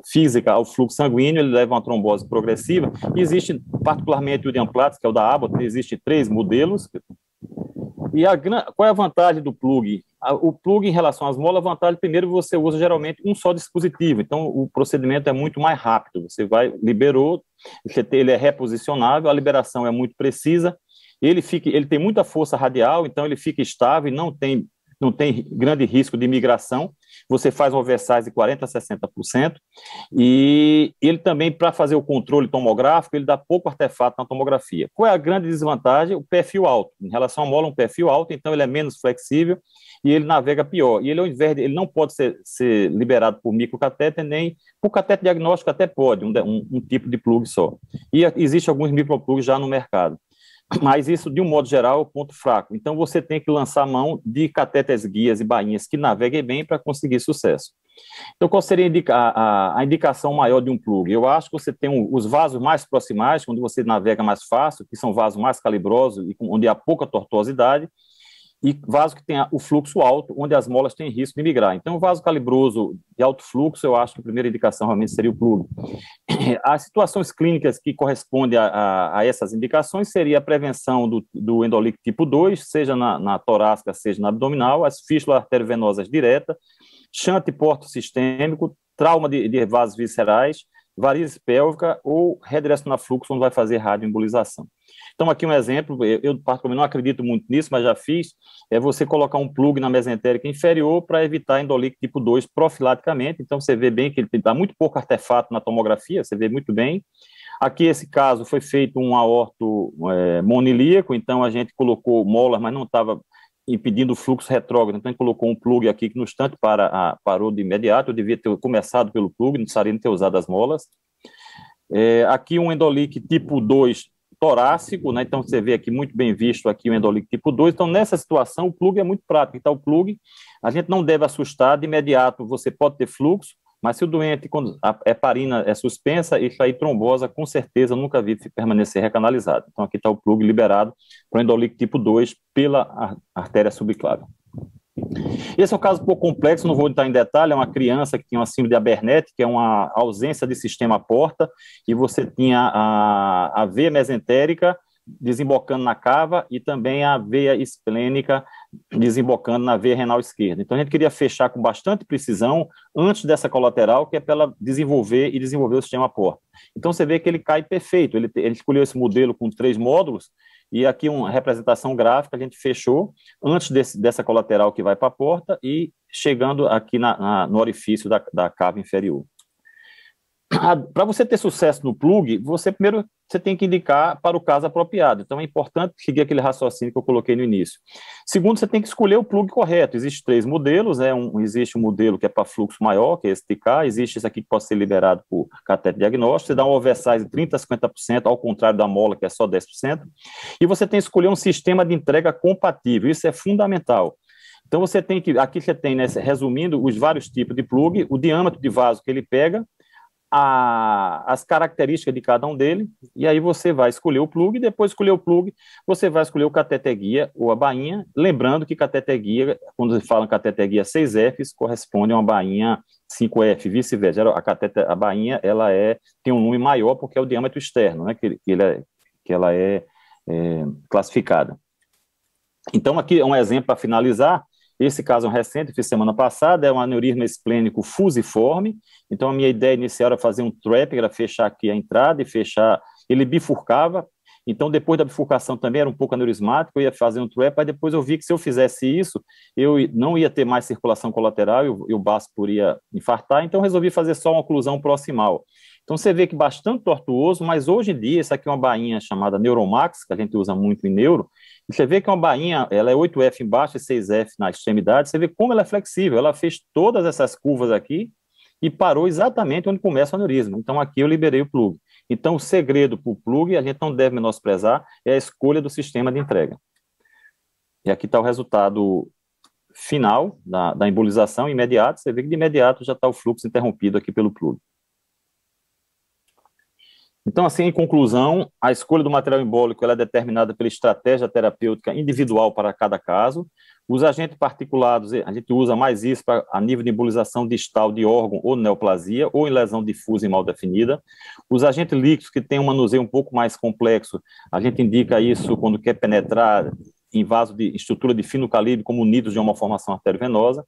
física ao fluxo sanguíneo, ele leva a uma trombose progressiva. E existe, particularmente, o Diamplatz, que é o da Abbott, existe 3 modelos. E qual é a vantagem do plug? O plug, em relação às molas, a vantagem, primeiro, você usa geralmente um só dispositivo, então o procedimento é muito mais rápido. Você liberou, ele é reposicionável, a liberação é muito precisa, ele tem muita força radial, então ele fica estável, não tem grande risco de migração. Você faz um oversize de 40% a 60%, e ele também, para fazer o controle tomográfico, ele dá pouco artefato na tomografia. Qual é a grande desvantagem? O perfil alto. Em relação à mola, um perfil alto, então ele é menos flexível e ele navega pior. E ele não pode ser liberado por microcatéter, nem por catéter diagnóstico até pode, um tipo de plug só. E existe alguns microplugs já no mercado. Mas isso, de um modo geral, é o ponto fraco. Então, você tem que lançar a mão de catéteres guias e bainhas que naveguem bem para conseguir sucesso. Então, qual seria a indicação maior de um plug? Eu acho que você tem os vasos mais proximais, onde você navega mais fácil, que são vasos mais calibrosos e onde há pouca tortuosidade, e vaso que tem o fluxo alto, onde as molas têm risco de migrar. Então, o vaso calibroso de alto fluxo, eu acho que a primeira indicação realmente seria o plug. As situações clínicas que correspondem a essas indicações seria a prevenção do endolíquido tipo 2, seja na torácica, seja na abdominal, as fístulas arteriovenosas diretas, shunt porto sistêmico, trauma de vasos viscerais, varizes pélvica ou redirecionar fluxo, onde vai fazer radioembolização. Então, aqui um exemplo, eu particularmente não acredito muito nisso, mas já fiz, é você colocar um plug na mesentérica inferior para evitar endolíquido tipo 2 profilaticamente. Então, você vê bem que ele dá muito pouco artefato na tomografia, você vê muito bem. Aqui, esse caso, foi feito um aorto monilíaco, então a gente colocou molas, mas não estava impedindo o fluxo retrógrado, então a gente colocou um plug aqui que no instante parou de imediato. Eu devia ter começado pelo plug, não precisaria ter usado as molas. Aqui um endolíquido tipo 2 torácico, né? Então você vê aqui muito bem visto aqui o endolíquido tipo 2. Então, nessa situação, o plug é muito prático. Então, o plug, a gente não deve assustar de imediato, você pode ter fluxo, mas se o doente, quando a heparina é suspensa, isso aí trombosa, com certeza, nunca vi permanecer recanalizado. Então, aqui está o plug liberado para o endolíquido tipo 2 pela artéria subclávia. Esse é um caso um pouco complexo, não vou entrar em detalhe. É uma criança que tinha uma síndrome de Abernethy, que é uma ausência de sistema porta, e você tinha a veia mesentérica desembocando na cava e também a veia esplênica desembocando na veia renal esquerda. Então, a gente queria fechar com bastante precisão antes dessa colateral, que é para ela desenvolver o sistema porta. Então, você vê que ele cai perfeito. Ele escolheu esse modelo com 3 módulos, e aqui uma representação gráfica, a gente fechou antes dessa colateral que vai para a porta e chegando aqui no orifício da cava inferior. Para você ter sucesso no plug, primeiro você tem que indicar para o caso apropriado. Então, é importante seguir aquele raciocínio que eu coloquei no início. Segundo, você tem que escolher o plug correto. Existem 3 modelos, né? Existe um modelo que é para fluxo maior, que é esse TK. Existe esse aqui que pode ser liberado por catéter diagnóstico. Você dá um oversize de 30% a 50%, ao contrário da mola, que é só 10%. E você tem que escolher um sistema de entrega compatível. Isso é fundamental. Então, aqui você tem, né, resumindo, os vários tipos de plug, o diâmetro de vaso que ele pega, as características de cada um dele, e aí você vai escolher o plug, e depois de escolher o plug, você vai escolher o cateter guia ou a bainha, lembrando que cateter guia, quando você fala cateter guia 6Fs, corresponde a uma bainha 5F, vice-versa. A bainha, ela tem um número maior porque é o diâmetro externo, né, que ela é classificada. Então, aqui é um exemplo para finalizar. Esse caso é um recente, fiz semana passada, é um aneurisma esplênico fusiforme. Então, a minha ideia inicial era fazer um trap, era fechar aqui a entrada e fechar ele bifurcava, então depois da bifurcação também era um pouco aneurismático, eu ia fazer um TREP, mas depois eu vi que se eu fizesse isso, eu não ia ter mais circulação colateral e o básico iria infartar, então eu resolvi fazer só uma oclusão proximal. Então você vê que bastante tortuoso, mas hoje em dia, essa aqui é uma bainha chamada Neuromax, que a gente usa muito em neuro, e você vê que é uma bainha, ela é 8F embaixo e 6F na extremidade, você vê como ela é flexível, ela fez todas essas curvas aqui e parou exatamente onde começa o aneurisma. Então aqui eu liberei o plug. Então o segredo para o plug, a gente não deve menosprezar, é a escolha do sistema de entrega. E aqui está o resultado final da embolização imediata, você vê que de imediato já está o fluxo interrompido aqui pelo plug. Então, assim, em conclusão, a escolha do material embólico ela é determinada pela estratégia terapêutica individual para cada caso. Os agentes particulados, a gente usa mais isso a nível de embolização distal de órgão ou neoplasia, ou em lesão difusa e mal definida. Os agentes líquidos, que têm um manuseio um pouco mais complexo, a gente indica isso quando quer penetrar em vaso de estrutura de fino calibre, como unidos de uma malformação arteriovenosa.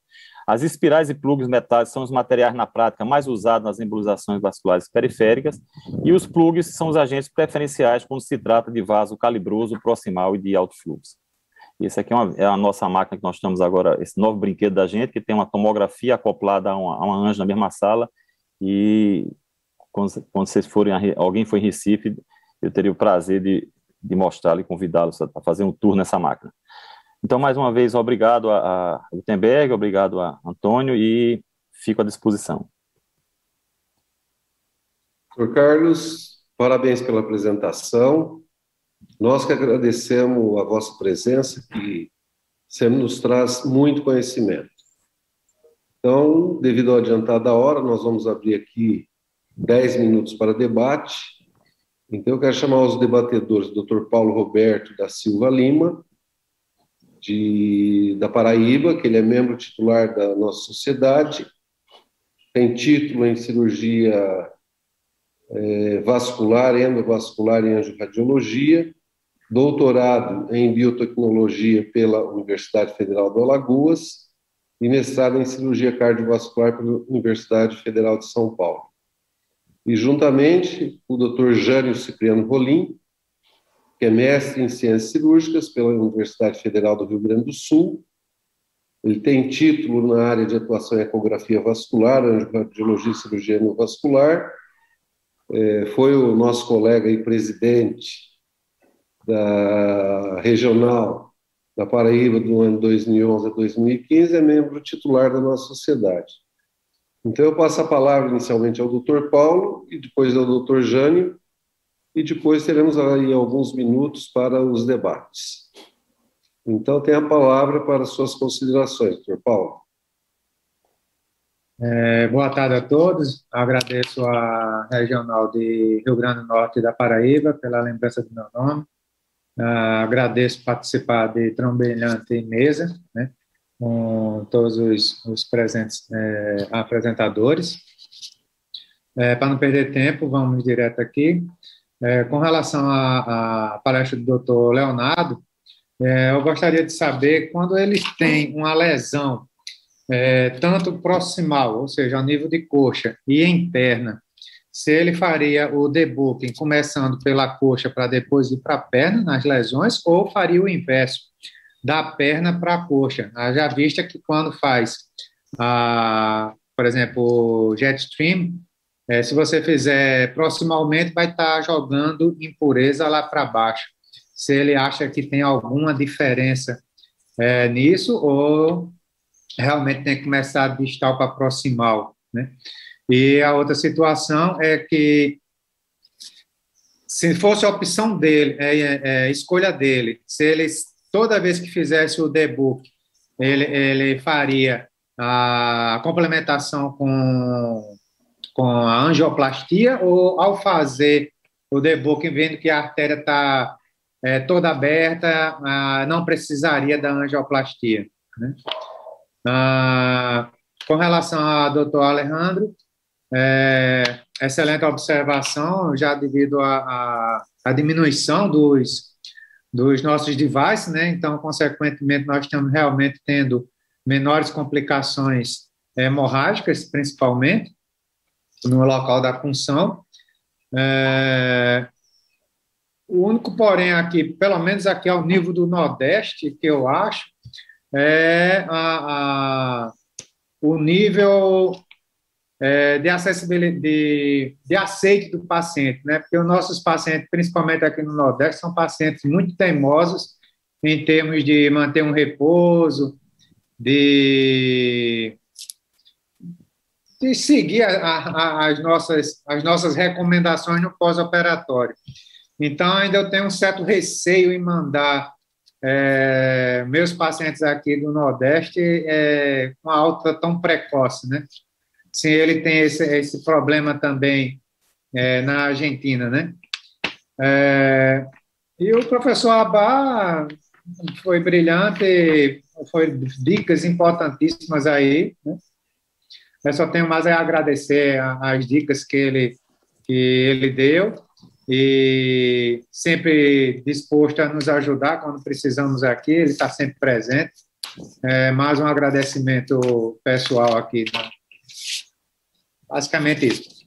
As espirais e plugs metálicos são os materiais na prática mais usados nas embolizações vasculares periféricas, e os plugs são os agentes preferenciais quando se trata de vaso calibroso, proximal e de alto fluxo. Esse aqui é a nossa máquina que nós estamos agora, esse novo brinquedo da gente, que tem uma tomografia acoplada a uma anja na mesma sala, e quando vocês forem, alguém for em Recife, eu teria o prazer de mostrá-lo e convidá-los a fazer um tour nessa máquina. Então, mais uma vez, obrigado a Gutenberg, obrigado a Antônio, e fico à disposição. Doutor Carlos, parabéns pela apresentação. Nós que agradecemos a vossa presença, que sempre nos traz muito conhecimento. Então, devido ao adiantado da hora, nós vamos abrir aqui 10 minutos para debate. Então, eu quero chamar os debatedores, o Dr. Paulo Roberto da Silva Lima, da Paraíba, que ele é membro titular da nossa sociedade, tem título em cirurgia vascular, endovascular e angiorradiologia, doutorado em biotecnologia pela Universidade Federal do Alagoas e mestrado em cirurgia cardiovascular pela Universidade Federal de São Paulo. E juntamente o Dr. Jânio Cipriano Rolim, que é mestre em ciências cirúrgicas pela Universidade Federal do Rio Grande do Sul. Ele tem título na área de atuação em ecografia vascular, angiorradiologia e cirurgia endovascular. Foi o nosso colega e presidente da regional da Paraíba do ano 2011 a 2015, é membro titular da nossa sociedade. Então, eu passo a palavra inicialmente ao Dr. Paulo e depois ao Dr. Jânio, e depois teremos aí alguns minutos para os debates. Então, tem a palavra para suas considerações, Dr. Paulo. Boa tarde a todos. Agradeço a Regional de Rio Grande do Norte da Paraíba pela lembrança do meu nome. Agradeço participar de tão brilhante mesa, né, com todos os presentes apresentadores. Para não perder tempo, vamos direto aqui. Com relação à palestra do Dr. Leonardo, eu gostaria de saber, quando eles têm uma lesão, tanto proximal, ou seja, a nível de coxa, e interna, se ele faria o debooking começando pela coxa para depois ir para a perna, nas lesões, ou faria o inverso, da perna para a coxa. Já vista que quando faz, por exemplo, o Jetstream, se você fizer proximalmente, vai estar jogando impureza lá para baixo. Se ele acha que tem alguma diferença nisso, ou realmente tem que começar distal para proximal, né? E a outra situação é que, se fosse a opção dele, escolha dele, se ele, toda vez que fizesse o debook, ele faria a complementação com a angioplastia, ou ao fazer o debooking, vendo que a artéria está toda aberta, não precisaria da angioplastia, né? Com relação ao Dr. Alejandro, excelente observação, já devido à diminuição dos nossos devices, né? Então, consequentemente, nós estamos realmente tendo menores complicações hemorrágicas, principalmente, no local da punção. O único porém aqui, pelo menos aqui ao nível do Nordeste, que eu acho, é o nível de acessibilidade, de aceite do paciente, né? Porque os nossos pacientes, principalmente aqui no Nordeste, são pacientes muito teimosos em termos de manter um repouso, de seguir as nossas recomendações no pós-operatório. Então, ainda eu tenho um certo receio em mandar meus pacientes aqui do Nordeste com alta tão precoce, né? Sim, ele tem esse problema também na Argentina, né? E o professor Abá foi brilhante, foi dicas importantíssimas aí, né? Eu só tenho mais a agradecer as dicas que ele deu e sempre disposto a nos ajudar quando precisamos aqui, ele está sempre presente. Mais um agradecimento pessoal aqui, né? Basicamente isso.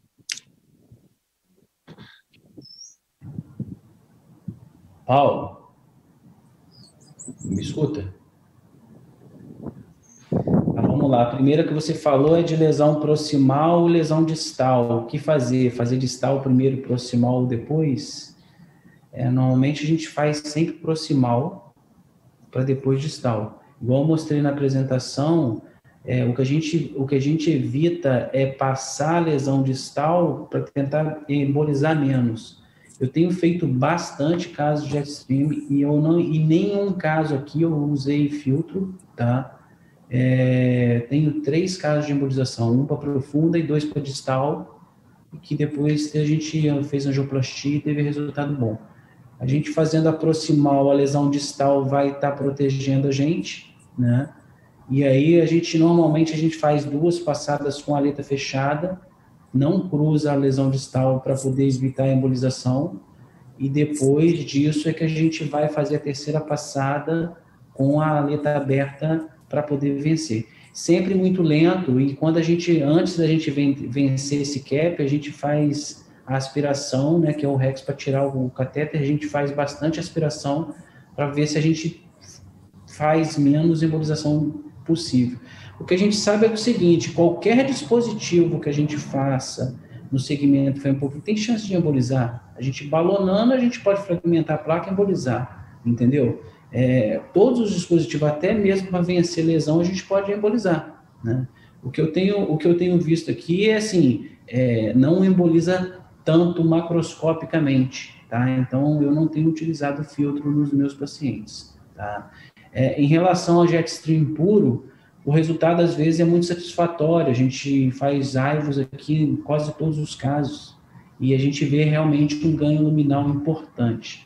Paulo, me escuta? Vamos lá. A primeira que você falou é de lesão proximal ou lesão distal. O que fazer? Fazer distal primeiro, proximal depois? Normalmente a gente faz sempre proximal para depois distal. Igual eu mostrei na apresentação, o que a gente evita é passar a lesão distal para tentar embolizar menos. Eu tenho feito bastante casos de Jetstream e nenhum caso aqui eu usei filtro, tá? Tenho 3 casos de embolização, um para profunda e 2 para distal, que depois a gente fez angioplastia e teve resultado bom. A gente fazendo a proximal, a lesão distal vai estar protegendo a gente, né? E aí normalmente a gente faz 2 passadas com a aleta fechada, não cruza a lesão distal para poder evitar a embolização, e depois disso é que a gente vai fazer a terceira passada com a aleta aberta para poder vencer. Sempre muito lento, e antes da gente vencer esse cap, a gente faz a aspiração, né, que é o Rex para tirar o catéter, a gente faz bastante aspiração para ver se a gente faz menos embolização possível. O que a gente sabe é o seguinte: qualquer dispositivo que a gente faça no segmento FEMPOC tem chance de embolizar. A gente balonando, a gente pode fragmentar a placa e embolizar, entendeu? Todos os dispositivos, até mesmo para vencer lesão, a gente pode embolizar, né? O que eu tenho visto aqui é assim, não emboliza tanto macroscopicamente, tá? Então, eu não tenho utilizado filtro nos meus pacientes, tá? Em relação ao Jetstream puro, o resultado às vezes é muito satisfatório. A gente faz AIVOS aqui em quase todos os casos e a gente vê realmente um ganho luminal importante.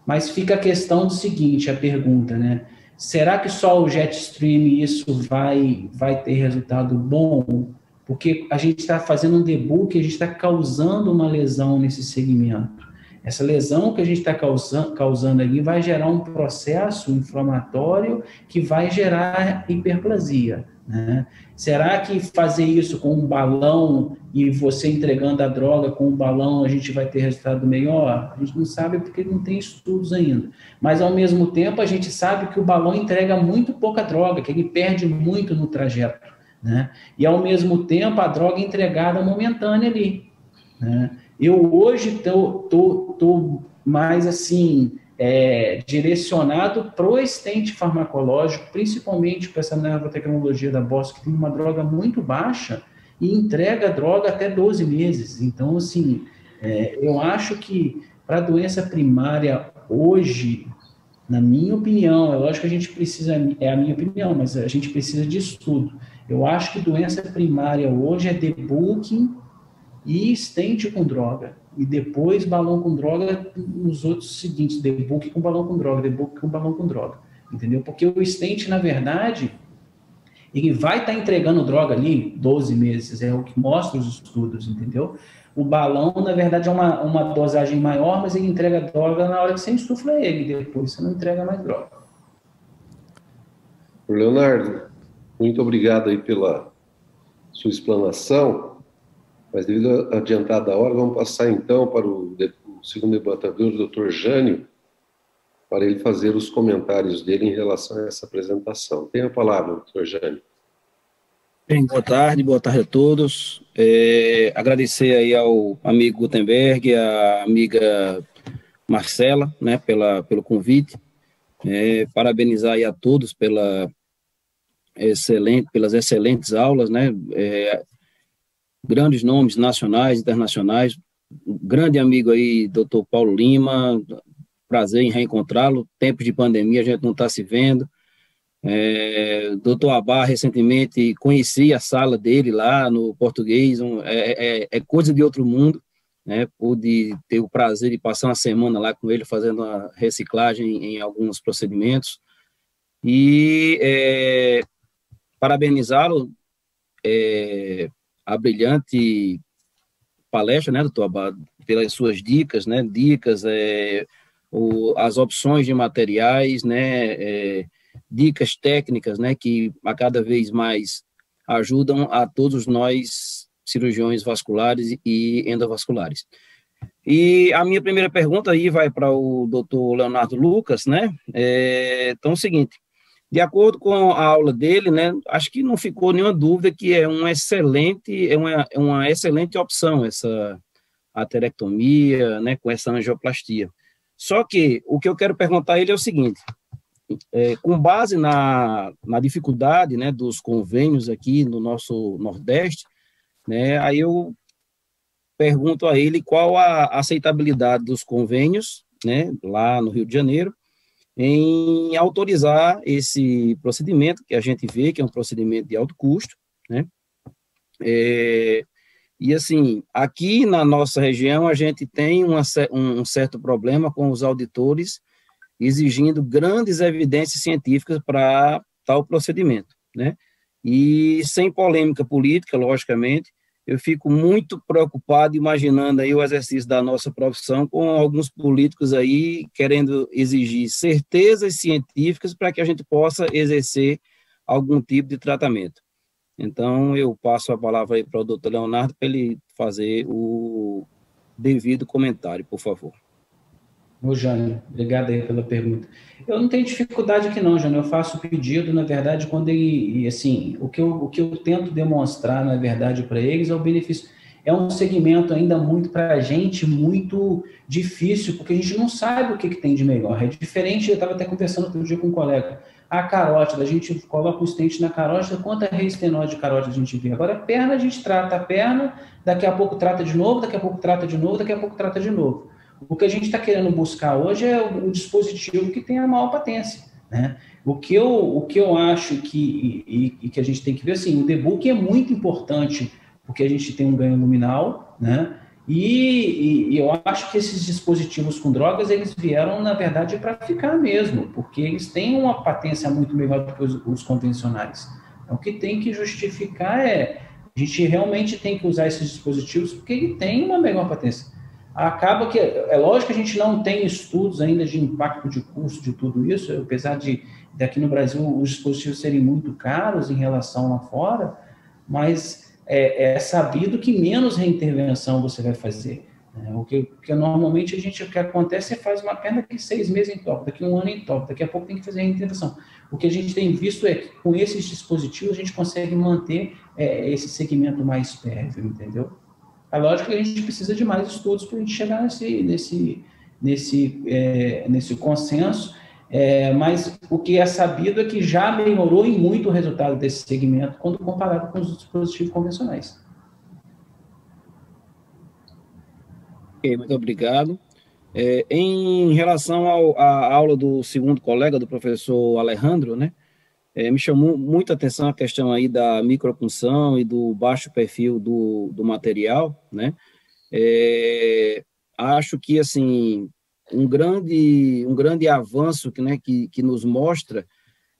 Mas fica a questão do seguinte, a pergunta, né? Será que só o Jetstream isso vai ter resultado bom? Porque a gente está fazendo um debug, a gente está causando uma lesão nesse segmento. Essa lesão que a gente está causando ali vai gerar um processo inflamatório que vai gerar hiperplasia, né? Será que fazer isso com um balão e você entregando a droga com um balão a gente vai ter resultado melhor? A gente não sabe porque não tem estudos ainda. Mas, ao mesmo tempo, a gente sabe que o balão entrega muito pouca droga, que ele perde muito no trajeto, né? E, ao mesmo tempo, a droga é entregada momentânea ali, né? Eu hoje estou mais assim, direcionado para o stent farmacológico, principalmente para essa nova tecnologia da Boston, que tem uma droga muito baixa e entrega a droga até 12 meses. Então, assim, eu acho que para a doença primária hoje, na minha opinião, é lógico que a gente precisa, é a minha opinião, mas a gente precisa de estudo. Eu acho que doença primária hoje é debulking e stent com droga, e depois balão com droga nos outros seguintes, debulk com balão com droga, debulk com balão com droga, entendeu? Porque o stent, na verdade, ele vai estar entregando droga ali 12 meses, é o que mostra os estudos, entendeu? O balão, na verdade, é uma dosagem maior, mas ele entrega droga na hora que você insufla ele, depois você não entrega mais droga. Leonardo, muito obrigado aí pela sua explanação. Mas devido à adiantada hora, vamos passar então para o segundo debatedor, o Dr. Jânio, para ele fazer os comentários dele em relação a essa apresentação. Tem a palavra, Dr. Jânio. Bem, boa tarde a todos. Agradecer aí ao amigo Gutenberg, à amiga Marcela, né, pelo convite. Parabenizar aí a todos pelas excelentes aulas, né, grandes nomes nacionais, internacionais. Um grande amigo aí, Dr. Paulo Lima, prazer em reencontrá-lo. Tempos de pandemia, a gente não está se vendo. Dr. Abá, recentemente conheci a sala dele lá no português, é coisa de outro mundo, né? Pude ter o prazer de passar uma semana lá com ele, fazendo uma reciclagem em alguns procedimentos, e parabenizá-lo, a brilhante palestra, né, doutor Abá, pelas suas dicas, né, as opções de materiais, né, dicas técnicas, né, que a cada vez mais ajudam a todos nós, cirurgiões vasculares e endovasculares. E a minha primeira pergunta aí vai para o Dr. Leonardo Lucas, né, então é o seguinte: de acordo com a aula dele, né, acho que não ficou nenhuma dúvida que é uma excelente opção essa aterectomia, né, com essa angioplastia. Só que o que eu quero perguntar a ele é o seguinte: com base na dificuldade, né, dos convênios aqui no nosso Nordeste, né, aí eu pergunto a ele qual a aceitabilidade dos convênios, né, lá no Rio de Janeiro, em autorizar esse procedimento, que a gente vê que é um procedimento de alto custo, né? E assim, aqui na nossa região a gente tem um certo problema com os auditores exigindo grandes evidências científicas para tal procedimento, né? E sem polêmica política, logicamente, eu fico muito preocupado imaginando aí o exercício da nossa profissão com alguns políticos aí querendo exigir certezas científicas para que a gente possa exercer algum tipo de tratamento. Então, eu passo a palavra aí para o doutor Leonardo para ele fazer o devido comentário, por favor. Ô, Jânio, obrigado aí pela pergunta. Eu não tenho dificuldade aqui não, Jânio, eu faço o pedido, na verdade, quando ele, assim, o que eu tento demonstrar, na verdade, para eles é o benefício. É um segmento ainda muito para a gente, muito difícil, porque a gente não sabe o que tem de melhor. É diferente, eu estava até conversando outro dia com um colega, a carótida, a gente coloca o stent na carótida, quanta reestenose de carótida a gente vê. Agora, a perna, a gente trata a perna, daqui a pouco trata de novo, daqui a pouco trata de novo, daqui a pouco trata de novo. O que a gente está querendo buscar hoje é o dispositivo que tem a maior patência, né? O que eu acho que a gente tem que ver, assim, o debug é muito importante, porque a gente tem um ganho luminal, né? E eu acho que esses dispositivos com drogas, eles vieram, na verdade, para ficar mesmo, porque eles têm uma patência muito melhor do que os convencionais. Então, o que tem que justificar a gente realmente tem que usar esses dispositivos porque ele tem uma melhor patência. Acaba que, é lógico que a gente não tem estudos ainda de impacto de custo de tudo isso, apesar de aqui no Brasil os dispositivos serem muito caros em relação lá fora, mas é sabido que menos reintervenção você vai fazer. Né? Porque normalmente o que acontece é faz uma perna daqui 6 meses em top, daqui 1 ano em top, daqui a pouco tem que fazer reintervenção. O que a gente tem visto é que com esses dispositivos a gente consegue manter esse segmento mais pérvio, entendeu? É lógico que a gente precisa de mais estudos para a gente chegar nesse consenso, mas o que é sabido é que já melhorou em muito o resultado desse segmento quando comparado com os dispositivos convencionais. Ok, muito obrigado. Em relação à aula do segundo colega, do professor Alejandro, né? Me chamou muita atenção a questão aí da micropunção e do baixo perfil do material, né? Acho que, assim, um grande avanço que nos mostra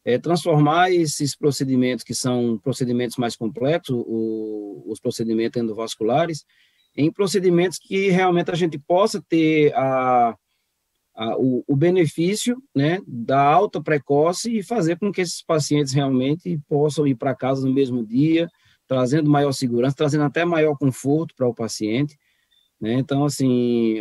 é transformar esses procedimentos, que são procedimentos mais complexos, os procedimentos endovasculares, em procedimentos que realmente a gente possa ter o benefício, né, da alta precoce e fazer com que esses pacientes realmente possam ir para casa no mesmo dia, trazendo maior segurança, trazendo até maior conforto para o paciente. né? Então, assim,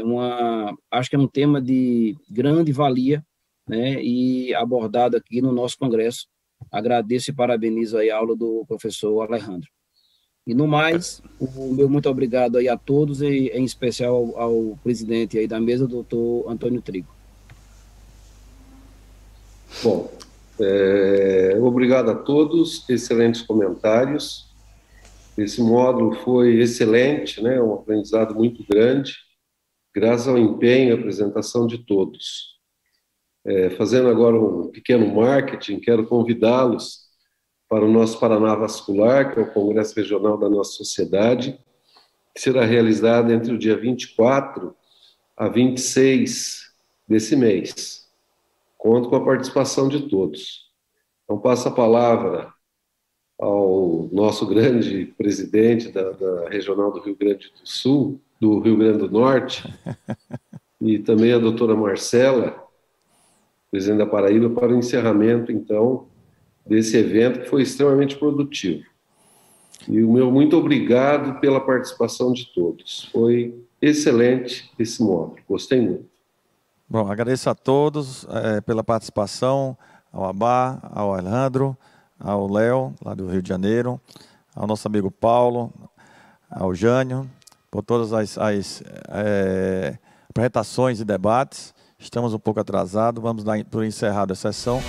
acho que é um tema de grande valia, né, e abordado aqui no nosso congresso. Agradeço e parabenizo aí a aula do professor Alejandro. E no mais, o meu muito obrigado aí a todos, e em especial ao presidente aí da mesa, doutor Antônio Trigo. Bom, obrigado a todos, excelentes comentários. Esse módulo foi excelente, né? Um aprendizado muito grande, graças ao empenho e apresentação de todos. Fazendo agora um pequeno marketing, quero convidá-los para o nosso Paraná Vascular, que é o Congresso Regional da nossa sociedade, que será realizado entre o dia 24 a 26 desse mês. Conto com a participação de todos. Então, passo a palavra ao nosso grande presidente da Regional do Rio Grande do Sul, do Rio Grande do Norte, e também a doutora Marcela, presidente da Paraíba, para o encerramento, então, desse evento que foi extremamente produtivo. E o meu muito obrigado pela participação de todos. Foi excelente esse módulo, gostei muito. Bom, agradeço a todos pela participação, ao Abá, ao Alejandro, ao Léo, lá do Rio de Janeiro, ao nosso amigo Paulo, ao Jânio, por todas as apresentações e debates. Estamos um pouco atrasados, vamos dar por encerrada a sessão.